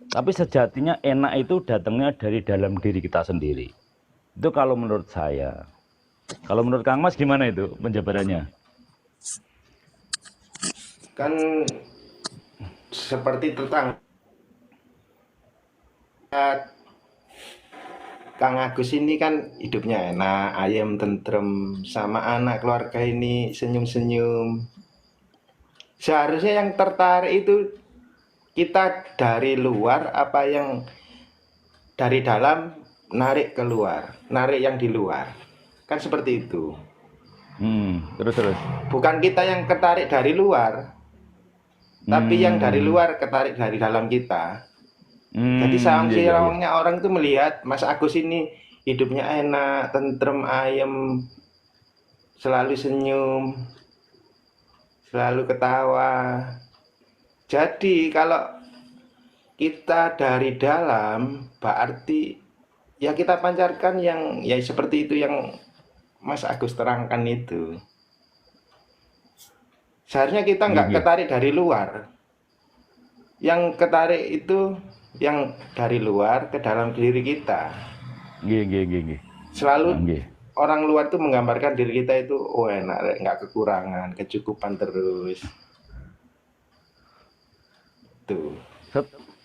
Tapi sejatinya enak itu datangnya dari dalam diri kita sendiri. Itu kalau menurut saya. Kalau menurut Kang Mas gimana itu penjabarannya? Kan seperti tetangga Kang Agus ini kan hidupnya enak, ayam tentrem, sama anak keluarga ini senyum-senyum. Seharusnya yang tertarik itu kita dari luar apa yang dari dalam narik keluar, narik yang di luar. Kan seperti itu. Terus. Bukan kita yang tertarik dari luar, tapi yang dari luar ketarik dari dalam kita. Jadi sawang-sawangnya orang itu melihat Mas Agus ini hidupnya enak, tentrem, ayem, selalu senyum, selalu ketawa. Jadi kalau kita dari dalam, berarti ya kita pancarkan yang ya seperti itu yang Mas Agus terangkan itu. Seharusnya kita nggak ketarik dari luar. Yang ketarik itu yang dari luar ke dalam diri kita. Nggih. Selalu Nggih. orang luar itu menggambarkan diri kita itu oh enak, nggak kekurangan, kecukupan terus. Tuh.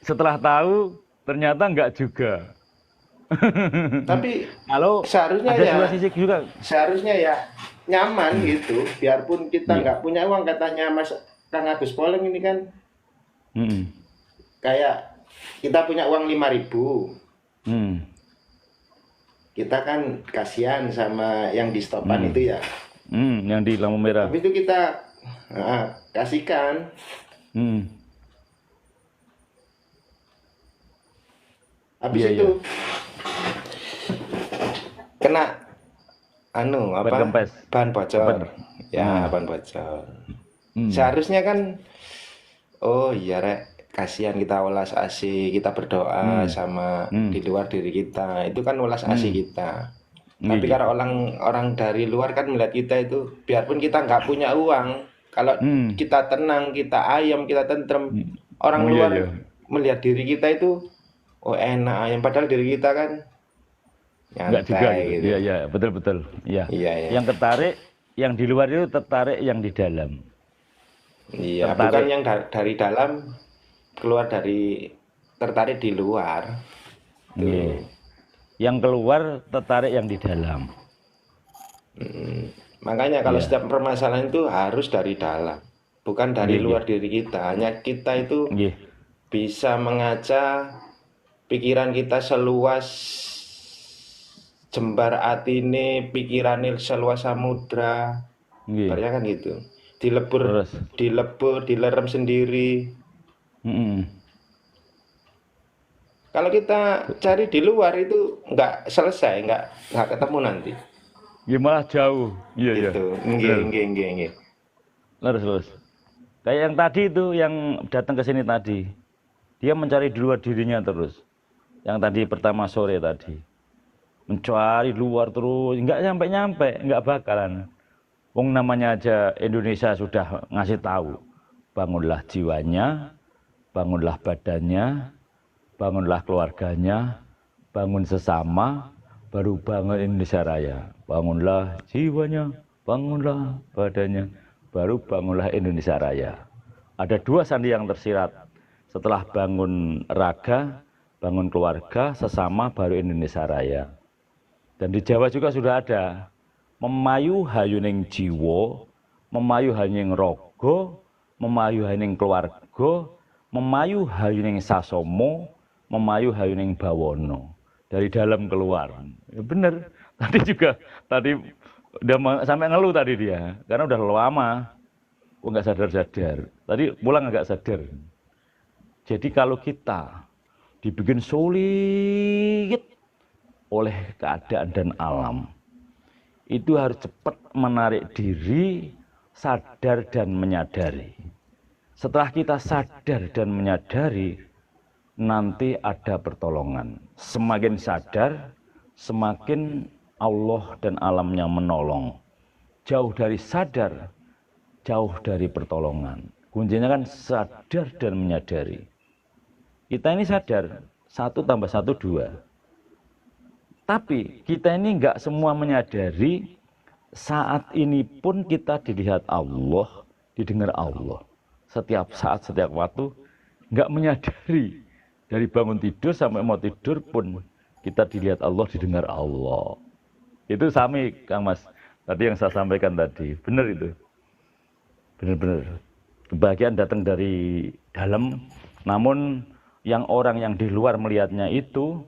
Setelah tahu ternyata enggak juga. Tapi Kalau seharusnya ada ya dua sisi juga. seharusnya ya nyaman gitu, biarpun kita nggak punya uang, katanya Mas Kang Agus Poleng ini kan kayak kita punya uang 5.000. Kita kan kasihan sama yang di stopan itu ya. Yang di lampu merah. Tapi itu kita kasihkan. Habis Iya, itu kena Ban kempes. bahan bocor. Ya, bahan bocor. Seharusnya kan oh iya rek, kasihan kita ulas AC, kita berdoa sama di luar diri kita. Itu kan ulas AC kita. Tapi kalau orang dari luar kan melihat kita itu, biarpun kita nggak punya uang, kalau kita tenang, kita ayam, kita tentrem, orang luar melihat diri kita itu, oh enak ayam, padahal diri kita kan Enggak juga nyantai gitu. gitu. Iya, iya, betul-betul. Iya. Iya, iya. Yang tertarik, yang di luar itu tertarik yang di dalam. Iya, bukan Tertarik. yang dari dalam keluar dari tertarik di luar. Nggih. Yang keluar tertarik yang di dalam. Makanya kalau Iya. setiap permasalahan itu harus dari dalam, bukan dari Nggih, luar nggih. diri kita. Hanya kita itu Nggih. bisa mengaca pikiran kita seluas jembar atine, pikirane seluas samudra. Nggih. Ibaratnya kan gitu. Dilebur, Terus. dilerem sendiri. Mm-mm. Kalau kita cari di luar itu nggak selesai, nggak ketemu nanti. Nggih, malah jauh. Iya, iya. Gitu. Bener. Nggih. Terus. Kayak yang tadi itu yang datang ke sini tadi. Dia mencari di luar dirinya terus. Yang tadi pertama sore tadi. Mencari luar terus, nggak nyampe-nyampe, nggak bakalan. Wong namanya aja Indonesia sudah ngasih tahu. Bangunlah jiwanya, bangunlah badannya, bangunlah keluarganya, bangun sesama, baru bangun Indonesia Raya. Bangunlah jiwanya, bangunlah badannya, baru bangunlah Indonesia Raya. Ada dua sandi yang tersirat. Setelah bangun raga, bangun keluarga, sesama, baru Indonesia Raya. Dan di Jawa juga sudah ada. Memayu hayuning jiwa, memayu hayuning raga, memayu hayuning keluarga, memayu hayuning sasomo, memayu hayuning bawono. Dari dalam keluar. Ya bener. Tadi udah sampai ngeluh tadi dia. Karena udah lama. Nggak sadar-sadar. Tadi pulang agak sadar. Jadi kalau kita dibikin sulit oleh keadaan dan alam, itu harus cepat menarik diri, sadar dan menyadari. Setelah kita sadar dan menyadari, nanti ada pertolongan. Semakin sadar, semakin Allah dan alamnya menolong. Jauh dari sadar, jauh dari pertolongan. Kuncinya kan sadar dan menyadari. Kita ini sadar, 1 tambah 1 2. Tapi kita ini enggak semua menyadari, saat ini pun kita dilihat Allah, didengar Allah. Setiap saat, setiap waktu, enggak menyadari. Dari bangun tidur sampai mau tidur pun, kita dilihat Allah, didengar Allah. Itu sami, Kang Mas. Tadi yang saya sampaikan tadi, benar itu. Benar-benar. Kebahagiaan datang dari dalam, namun yang orang yang di luar melihatnya itu,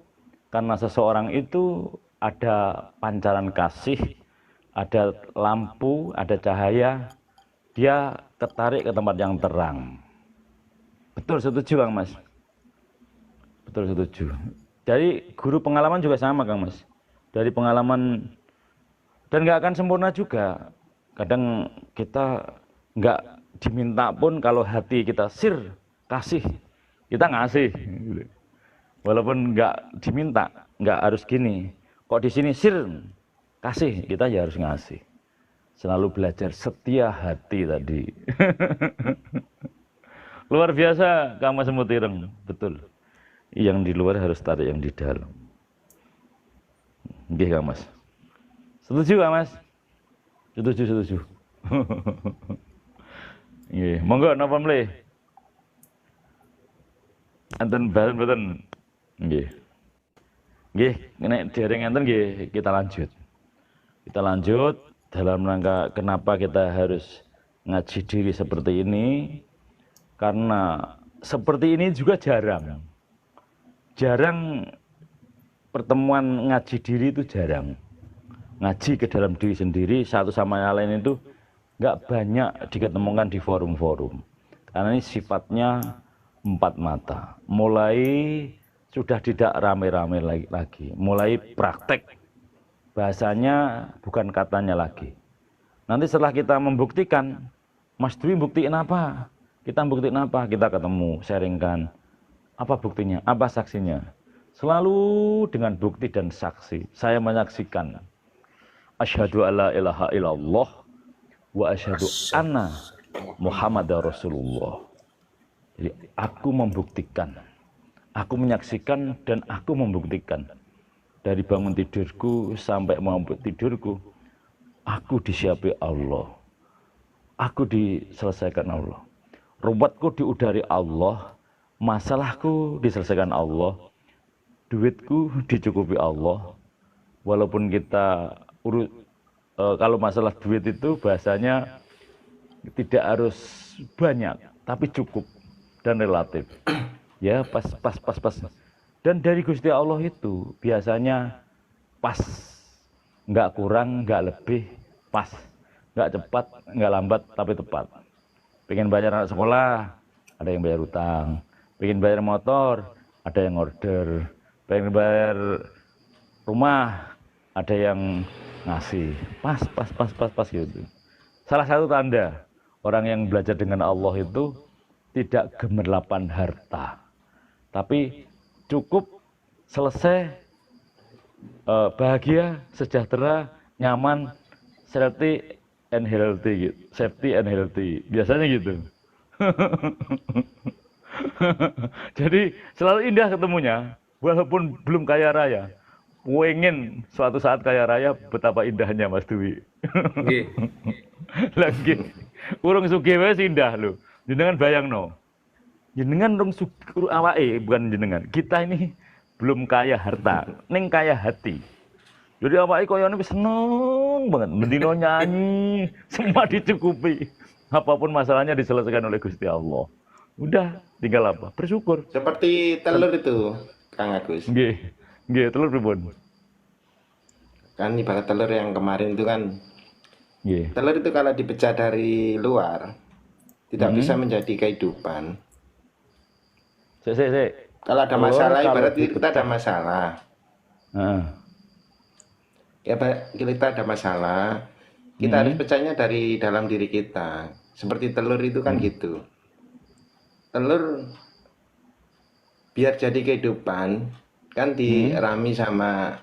karena seseorang itu ada pancaran kasih, ada lampu, ada cahaya, dia tertarik ke tempat yang terang. Betul, setuju Kang Mas. Betul, setuju. Dari guru pengalaman juga sama Kang Mas. Dari pengalaman, dan nggak akan sempurna juga. Kadang kita nggak diminta pun, kalau hati kita sir, kasih, kita ngasih. Walaupun nggak diminta, nggak harus gini. Kok di sini sir, kasih, kita ya harus ngasih. Selalu belajar setia hati tadi. Luar biasa Kang Mas Mutireng, betul. Yang di luar harus tarik yang di dalam. Nggih Kang Mas. Setuju Kang Mas? Setuju. Nggih, monggo napa mleh? Enten mboten. Nggih. Nggih, nek dereng enten nggih kita lanjut. Kita lanjut dalam rangka kenapa kita harus ngaji diri seperti ini. Karena seperti ini juga jarang. Jarang pertemuan ngaji diri itu jarang. Ngaji ke dalam diri sendiri satu sama yang lain itu nggak banyak diketemukan di forum-forum. Karena ini sifatnya 4 mata. Mulai sudah tidak rame-rame lagi. Mulai praktek. Bahasanya bukan katanya lagi. Nanti setelah kita membuktikan, Mas Dwi buktiin apa? Kita buktiin apa? Kita ketemu, sharingkan. Apa buktinya? Apa saksinya? Selalu dengan bukti dan saksi. Saya menyaksikan. Asyhadu alla ilaha illallah wa asyhadu anna Muhammadar Rasulullah. Jadi aku membuktikan Aku menyaksikan dan aku membuktikan. Dari bangun tidurku sampai mau tidurku, aku disiapi Allah. Aku diselesaikan Allah. Rumputku diudari Allah. Masalahku diselesaikan Allah. Duitku dicukupi Allah. Walaupun kita kalau masalah duit itu bahasanya tidak harus banyak, tapi cukup dan relatif. Ya, pas. Dan dari Gusti Allah itu biasanya pas, nggak kurang, nggak lebih, pas, nggak cepat, nggak lambat, tapi tepat. Pengen bayar anak sekolah, ada yang bayar utang. Pengen bayar motor, ada yang order. Pengen bayar rumah, ada yang ngasih. Pas gitu. Salah satu tanda orang yang belajar dengan Allah itu tidak gemerlapan harta, tapi cukup, selesai, bahagia, sejahtera, nyaman, safety and healthy gitu. Safety and healthy. Biasanya gitu. Jadi selalu indah ketemunya, walaupun belum kaya raya. Pengen suatu saat kaya raya, betapa indahnya Mas Dwi. Nggih. Lagi urung sugih wis indah lho. Jenengan bayangno. Jenengan rung awake, bukan jenengan. Kita ini belum kaya harta, ning kaya hati. Jadi awake koyone wis seneng banget, mendino nyanyi, semua dicukupi. Apapun masalahnya diselesaikan oleh Gusti Allah. Udah, tinggal apa? Bersyukur. Seperti telur itu, Kang Agus. Nggih, telur pripun? Kan ibarat telur yang kemarin itu kan, Nggih. telur itu kalau dipecah dari luar tidak bisa menjadi kehidupan. Sik. Kalau ada Telur masalah, kalau ibarat kita dipecah. ada masalah. Heeh. Ya, kita ada masalah, kita harus pecahnya dari dalam diri kita. Seperti telur itu kan gitu. Telur biar jadi kehidupan kan dirami sama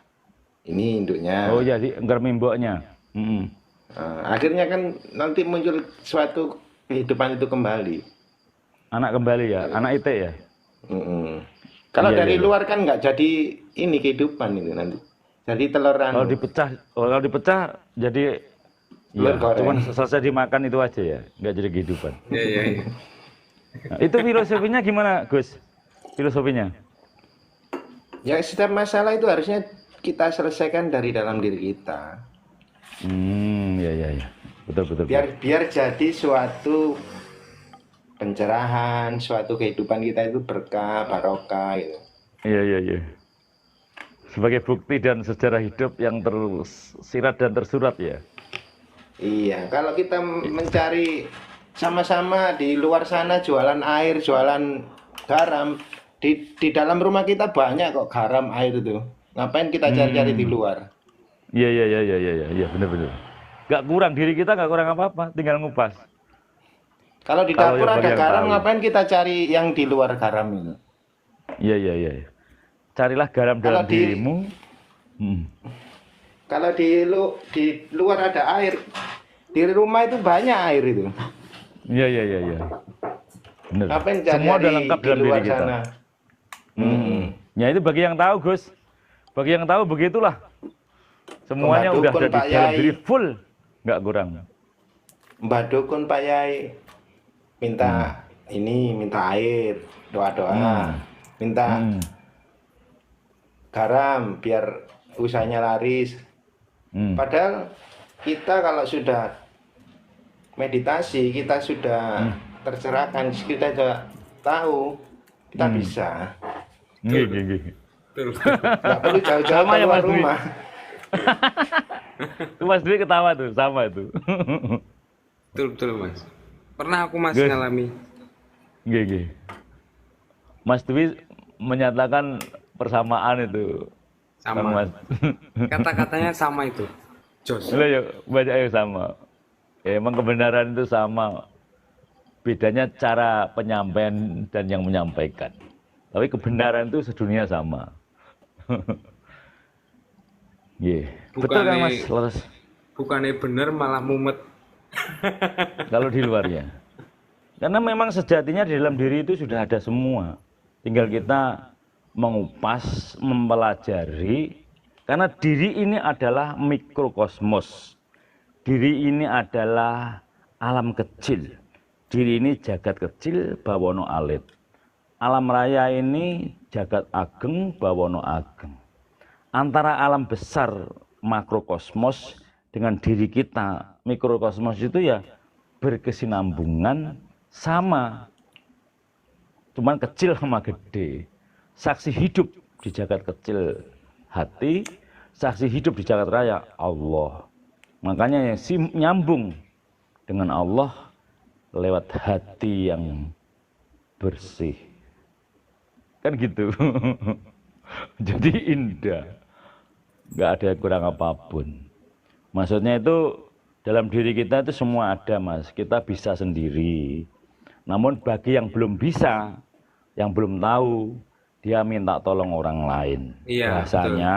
ini induknya. Oh iya, nggermi mboknya. Akhirnya kan nanti muncul suatu kehidupan itu kembali. Anak kembali ya, anak itik ya. Kalau Iya, dari iya. luar kan nggak jadi ini kehidupan itu nanti. Jadi telur Kalau dipecah jadi Telur ya, goreng. cuman selesai dimakan itu aja ya, nggak jadi kehidupan. Iya. Nah, itu filosofinya gimana, Gus? Filosofinya? Ya, setiap masalah itu harusnya kita selesaikan dari dalam diri kita. Ya. Betul. Biar jadi suatu pencerahan, suatu kehidupan kita itu berkah, barokah gitu. Iya. Sebagai bukti dan sejarah hidup yang tersirat dan tersurat ya. Iya, kalau kita mencari sama-sama di luar sana jualan air, jualan garam, di dalam rumah kita banyak kok garam air itu. Ngapain kita cari-cari di luar? Iya, benar. Gak kurang, diri kita gak kurang apa-apa, tinggal ngupas. Kalau di Kalau dapur yang ada bagi yang garam, tahu. ngapain kita cari yang di luar garam itu? Iya. Carilah garam Kalau dalam di- dirimu. Kalau di luar ada air, di rumah itu banyak air itu. Iya. Benar. Ngapain cari Semua udah lengkap di dalam luar diri kita. sana? Ya itu bagi yang tahu, Gus. Bagi yang tahu begitulah. Semuanya Mbak udah Dukun, ada di Pak dalam Yai. diri full, nggak kurang. Mbak Dukun, Pak Yai, minta minta air, doa-doa, minta garam biar usahanya laris. Padahal kita kalau sudah meditasi, kita sudah tercerahkan, kita sudah tahu, kita bisa. Nggih. Nggak perlu jauh-jauh Sama ya, keluar Mas Dwi. rumah. Itu Mas Dwi ketawa tuh, sama itu. Betul Mas. Pernah aku Mas Gus. ngalami. Nggih. Mas Dwi menyatakan persamaan itu. Bang Sama. Mas. Kata-katanya sama itu. Jos. Lah ya banyak yang sama. Ya, emang kebenaran itu sama. Bedanya cara penyampaian dan yang menyampaikan. Tapi kebenaran itu sedunia sama. Iya. Betul kan Mas? Leres. Bukannya bener malah mumet. Kalau di luarnya. Karena memang sejatinya di dalam diri itu sudah ada semua. Tinggal kita mengupas, mempelajari, karena diri ini adalah mikrokosmos. Diri ini adalah alam kecil. Diri ini jagat kecil bawono alit. Alam raya ini jagat ageng bawono ageng. Antara alam besar makrokosmos dengan diri kita mikrokosmos itu ya berkesinambungan sama. Cuman kecil sama gede. Saksi hidup di jagat kecil hati, saksi hidup di jagat raya Allah. Makanya yang nyambung dengan Allah lewat hati yang bersih. Kan gitu. Jadi indah. Nggak ada yang kurang apapun. Maksudnya itu dalam diri kita itu semua ada, Mas. Kita bisa sendiri. Namun bagi yang belum bisa, yang belum tahu, dia minta tolong orang lain. Iya, Bahasanya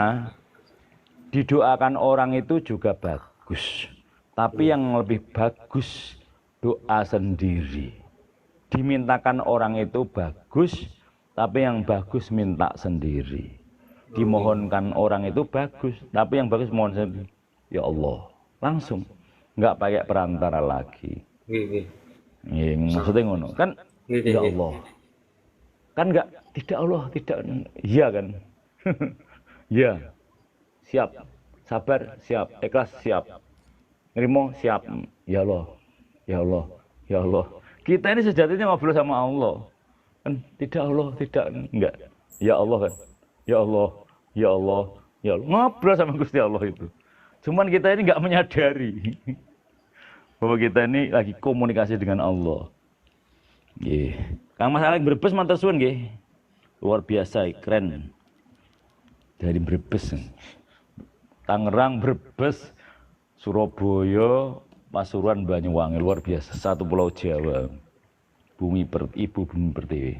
didoakan orang itu juga bagus. Tapi yang lebih bagus doa sendiri. Dimintakan orang itu bagus, tapi yang bagus minta sendiri. Dimohonkan orang itu bagus, tapi yang bagus mohon sendiri. Ya Allah, langsung, nggak pakai perantara lagi. Maksudnya ngono kan? Ya Allah, kan nggak, tidak Allah, tidak, iya kan? Ya, siap, sabar, siap, ikhlas, siap, nerimo, siap. Ya Allah, ya Allah, ya Allah. Kita ini sejatinya ngobrol sama Allah. Kan tidak Allah, tidak, enggak. Ya Allah kan. Ya Allah, ya Allah, ya Allah. Ngobrol sama Gusti Allah itu. Cuman kita ini enggak menyadari bahwa kita ini lagi komunikasi dengan Allah. Nggih. Kang Mas Alek Brebes matur suwun nggih. Luar biasa, keren. Dari Brebes. Tangerang, Brebes, Surabaya, Pasuruan, Banyuwangi, luar biasa. Satu pulau Jawa. Ibu bumi pertiwi.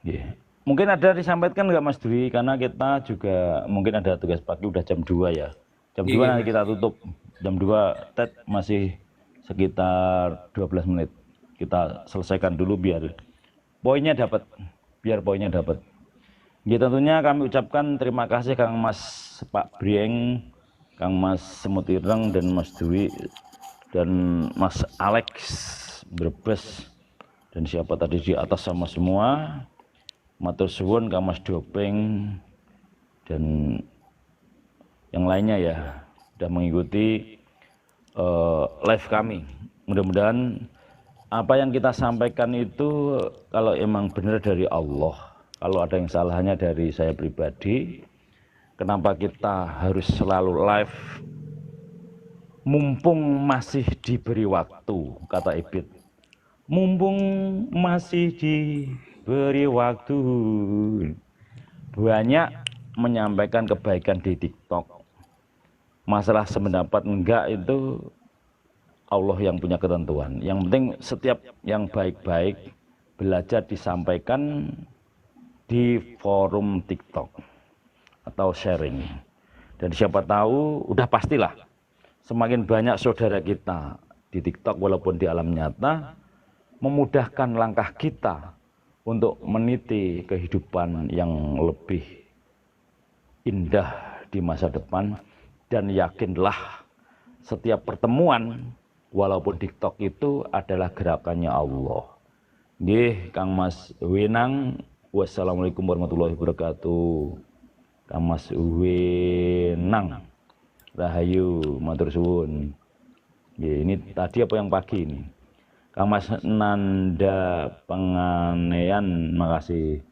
Yeah. Mungkin ada disampaikan nggak Mas Dwi? Karena kita juga mungkin ada tugas pagi, udah jam 2 ya. Jam 2 nanti kita tutup. Jam 2 Ted masih sekitar 12 menit. Kita selesaikan dulu biar poinnya dapat. Ya, tentunya kami ucapkan terima kasih Kang Mas Pak Brieng, Kang Mas Semut Ireng, dan Mas Dwi, dan Mas Alex Brebes, dan siapa tadi di atas sama semua. Matur suwun Kang Mas Dopeng dan yang lainnya ya, sudah mengikuti live kami. Mudah-mudahan apa yang kita sampaikan itu kalau emang benar dari Allah, kalau ada yang salahnya dari saya pribadi. Kenapa kita harus selalu live? Mumpung masih diberi waktu, kata Ibit. Mumpung masih diberi waktu. Banyak menyampaikan kebaikan di TikTok. Masalah sependapat enggak itu Allah yang punya ketentuan. Yang penting setiap yang baik-baik belajar disampaikan di forum TikTok atau sharing. Dan siapa tahu, udah pastilah semakin banyak saudara kita di TikTok walaupun di alam nyata memudahkan langkah kita untuk meniti kehidupan yang lebih indah di masa depan. Dan yakinlah setiap pertemuan walaupun TikTok itu adalah gerakannya Allah. Nggih, Kang Mas Wenang, wassalamualaikum warahmatullahi wabarakatuh. Kang Mas Wenang, rahayu, matur suwun. Ini tadi apa yang pagi ini? Kang Mas Nanda Penganean, makasih.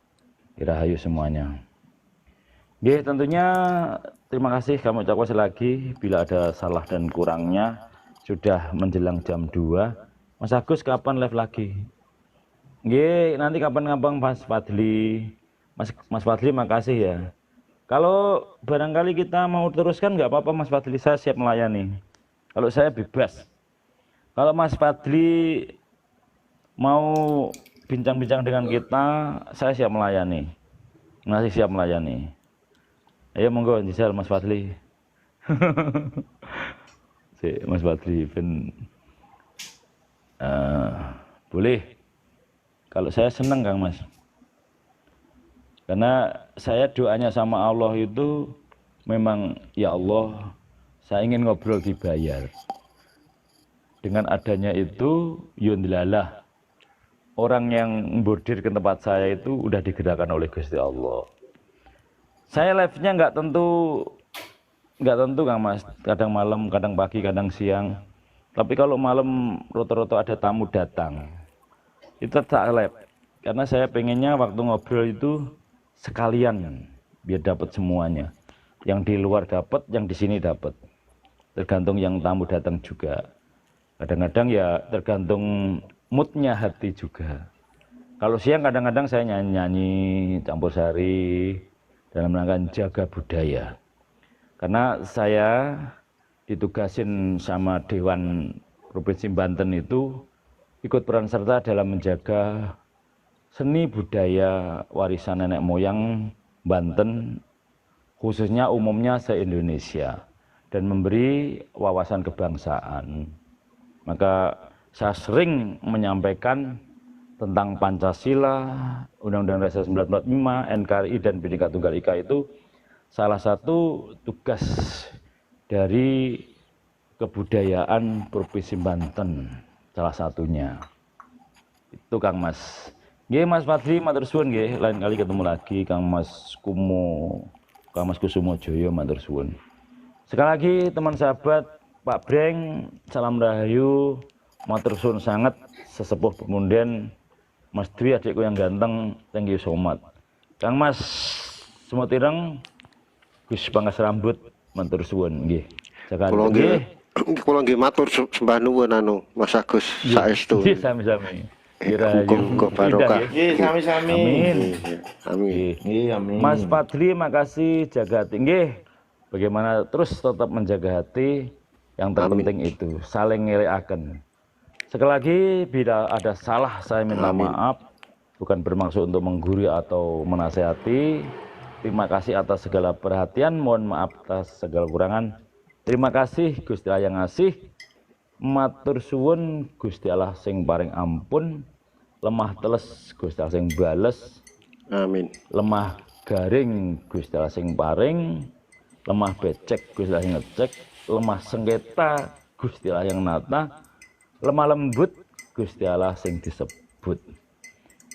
Rahayu semuanya. Tentunya terima kasih kami ucapkan sekali lagi. Bila ada salah dan kurangnya, sudah menjelang jam 2. Mas Agus kapan live lagi? Nanti kapan-kapan Mas Fadli. Mas Fadli makasih ya. Kalau barangkali kita mau teruskan nggak apa-apa Mas Fadli, saya siap melayani. Kalau saya bebas. Kalau Mas Fadli mau bincang-bincang dengan kita, saya siap melayani. Masih siap melayani. Ayo monggo jisal Mas Fadli. Mas Fadli boleh. Kalau saya senang Kang Mas. Karena saya doanya sama Allah itu memang, ya Allah, saya ingin ngobrol dibayar. Dengan adanya itu, yundilalah, orang yang bordir ke tempat saya itu udah digerakkan oleh Gusti Allah. Saya live-nya nggak tentu Kang Mas. Kadang malam, kadang pagi, kadang siang. Tapi kalau malam roto-roto ada tamu datang, itu tak live. Karena saya pengennya waktu ngobrol itu sekalian, biar dapat semuanya. Yang di luar dapat, yang di sini dapat. Tergantung yang tamu datang juga. Kadang-kadang ya tergantung moodnya hati juga. Kalau siang kadang-kadang saya nyanyi-nyanyi, campur sari, dalam rangka jaga budaya. Karena saya ditugasin sama Dewan Provinsi Banten itu ikut peran serta dalam menjaga seni budaya warisan nenek moyang Banten, khususnya umumnya se-Indonesia, dan memberi wawasan kebangsaan. Maka saya sering menyampaikan tentang Pancasila, Undang-Undang Dasar 1945, NKRI, dan Bhinneka Tunggal Ika itu salah satu tugas dari kebudayaan Provinsi Banten, salah satunya. Itu Kang Mas. Nggih Mas Fadli, matur suwun nggih, lain kali ketemu lagi Kang Mas Kusumo Joyo, matur suwun. Sekali lagi teman sahabat Pak Breng, salam rahayu, matur suwun sangat sesepuh pemunden Mas Dwi, adikku yang ganteng, thank you so much. Kang Mas semut ireng, Gus Pangkas rambut, matur suwun nggih. Sekali nggih. Kula nggih matur sembah nuwun Mas Agus saestu. Nggih sami-sami. Muga barokah. Nggih, sami-sami. Amin. Amin. Nggih, amin. Mas Fadli, makasih, jaga hati. Nggih. Bagaimana terus tetap menjaga hati, yang terpenting itu saling ngelekaken. Sekali lagi, bila ada salah saya minta maaf, bukan bermaksud untuk menggurui atau menasehati. Terima kasih atas segala perhatian, mohon maaf atas segala kurangan. Terima kasih Gusti Allah yang ngasih. Matur suwun Gusti Allah sing paring ampun. Lemah teles Gusti Allah sing bales. Amin. Lemah garing Gusti Allah sing paring. Lemah becek Gusti Allah yang ngecek. Lemah sengketa Gusti Allah yang nata. Lemah lembut Gusti Allah sing disebut.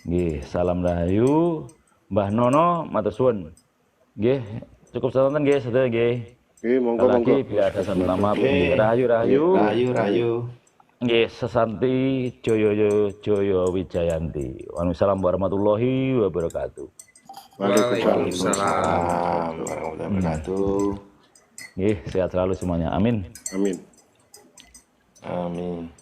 Nggih, salam rahayu. Mbah Nono, matur suwun. Nggih, cukup sedanten nggih, sedaya nggih. Nggih, monggo. Lagi biar ada sama nama rahayu. Rahayu. Nggih, sesanti Joyo Wijayanti. Waalaikumsalam warahmatullahi wabarakatuh. Waalaikumsalam warahmatullahi wabarakatuh. Nggih, sehat selalu semuanya. Amin. Amin. Amin.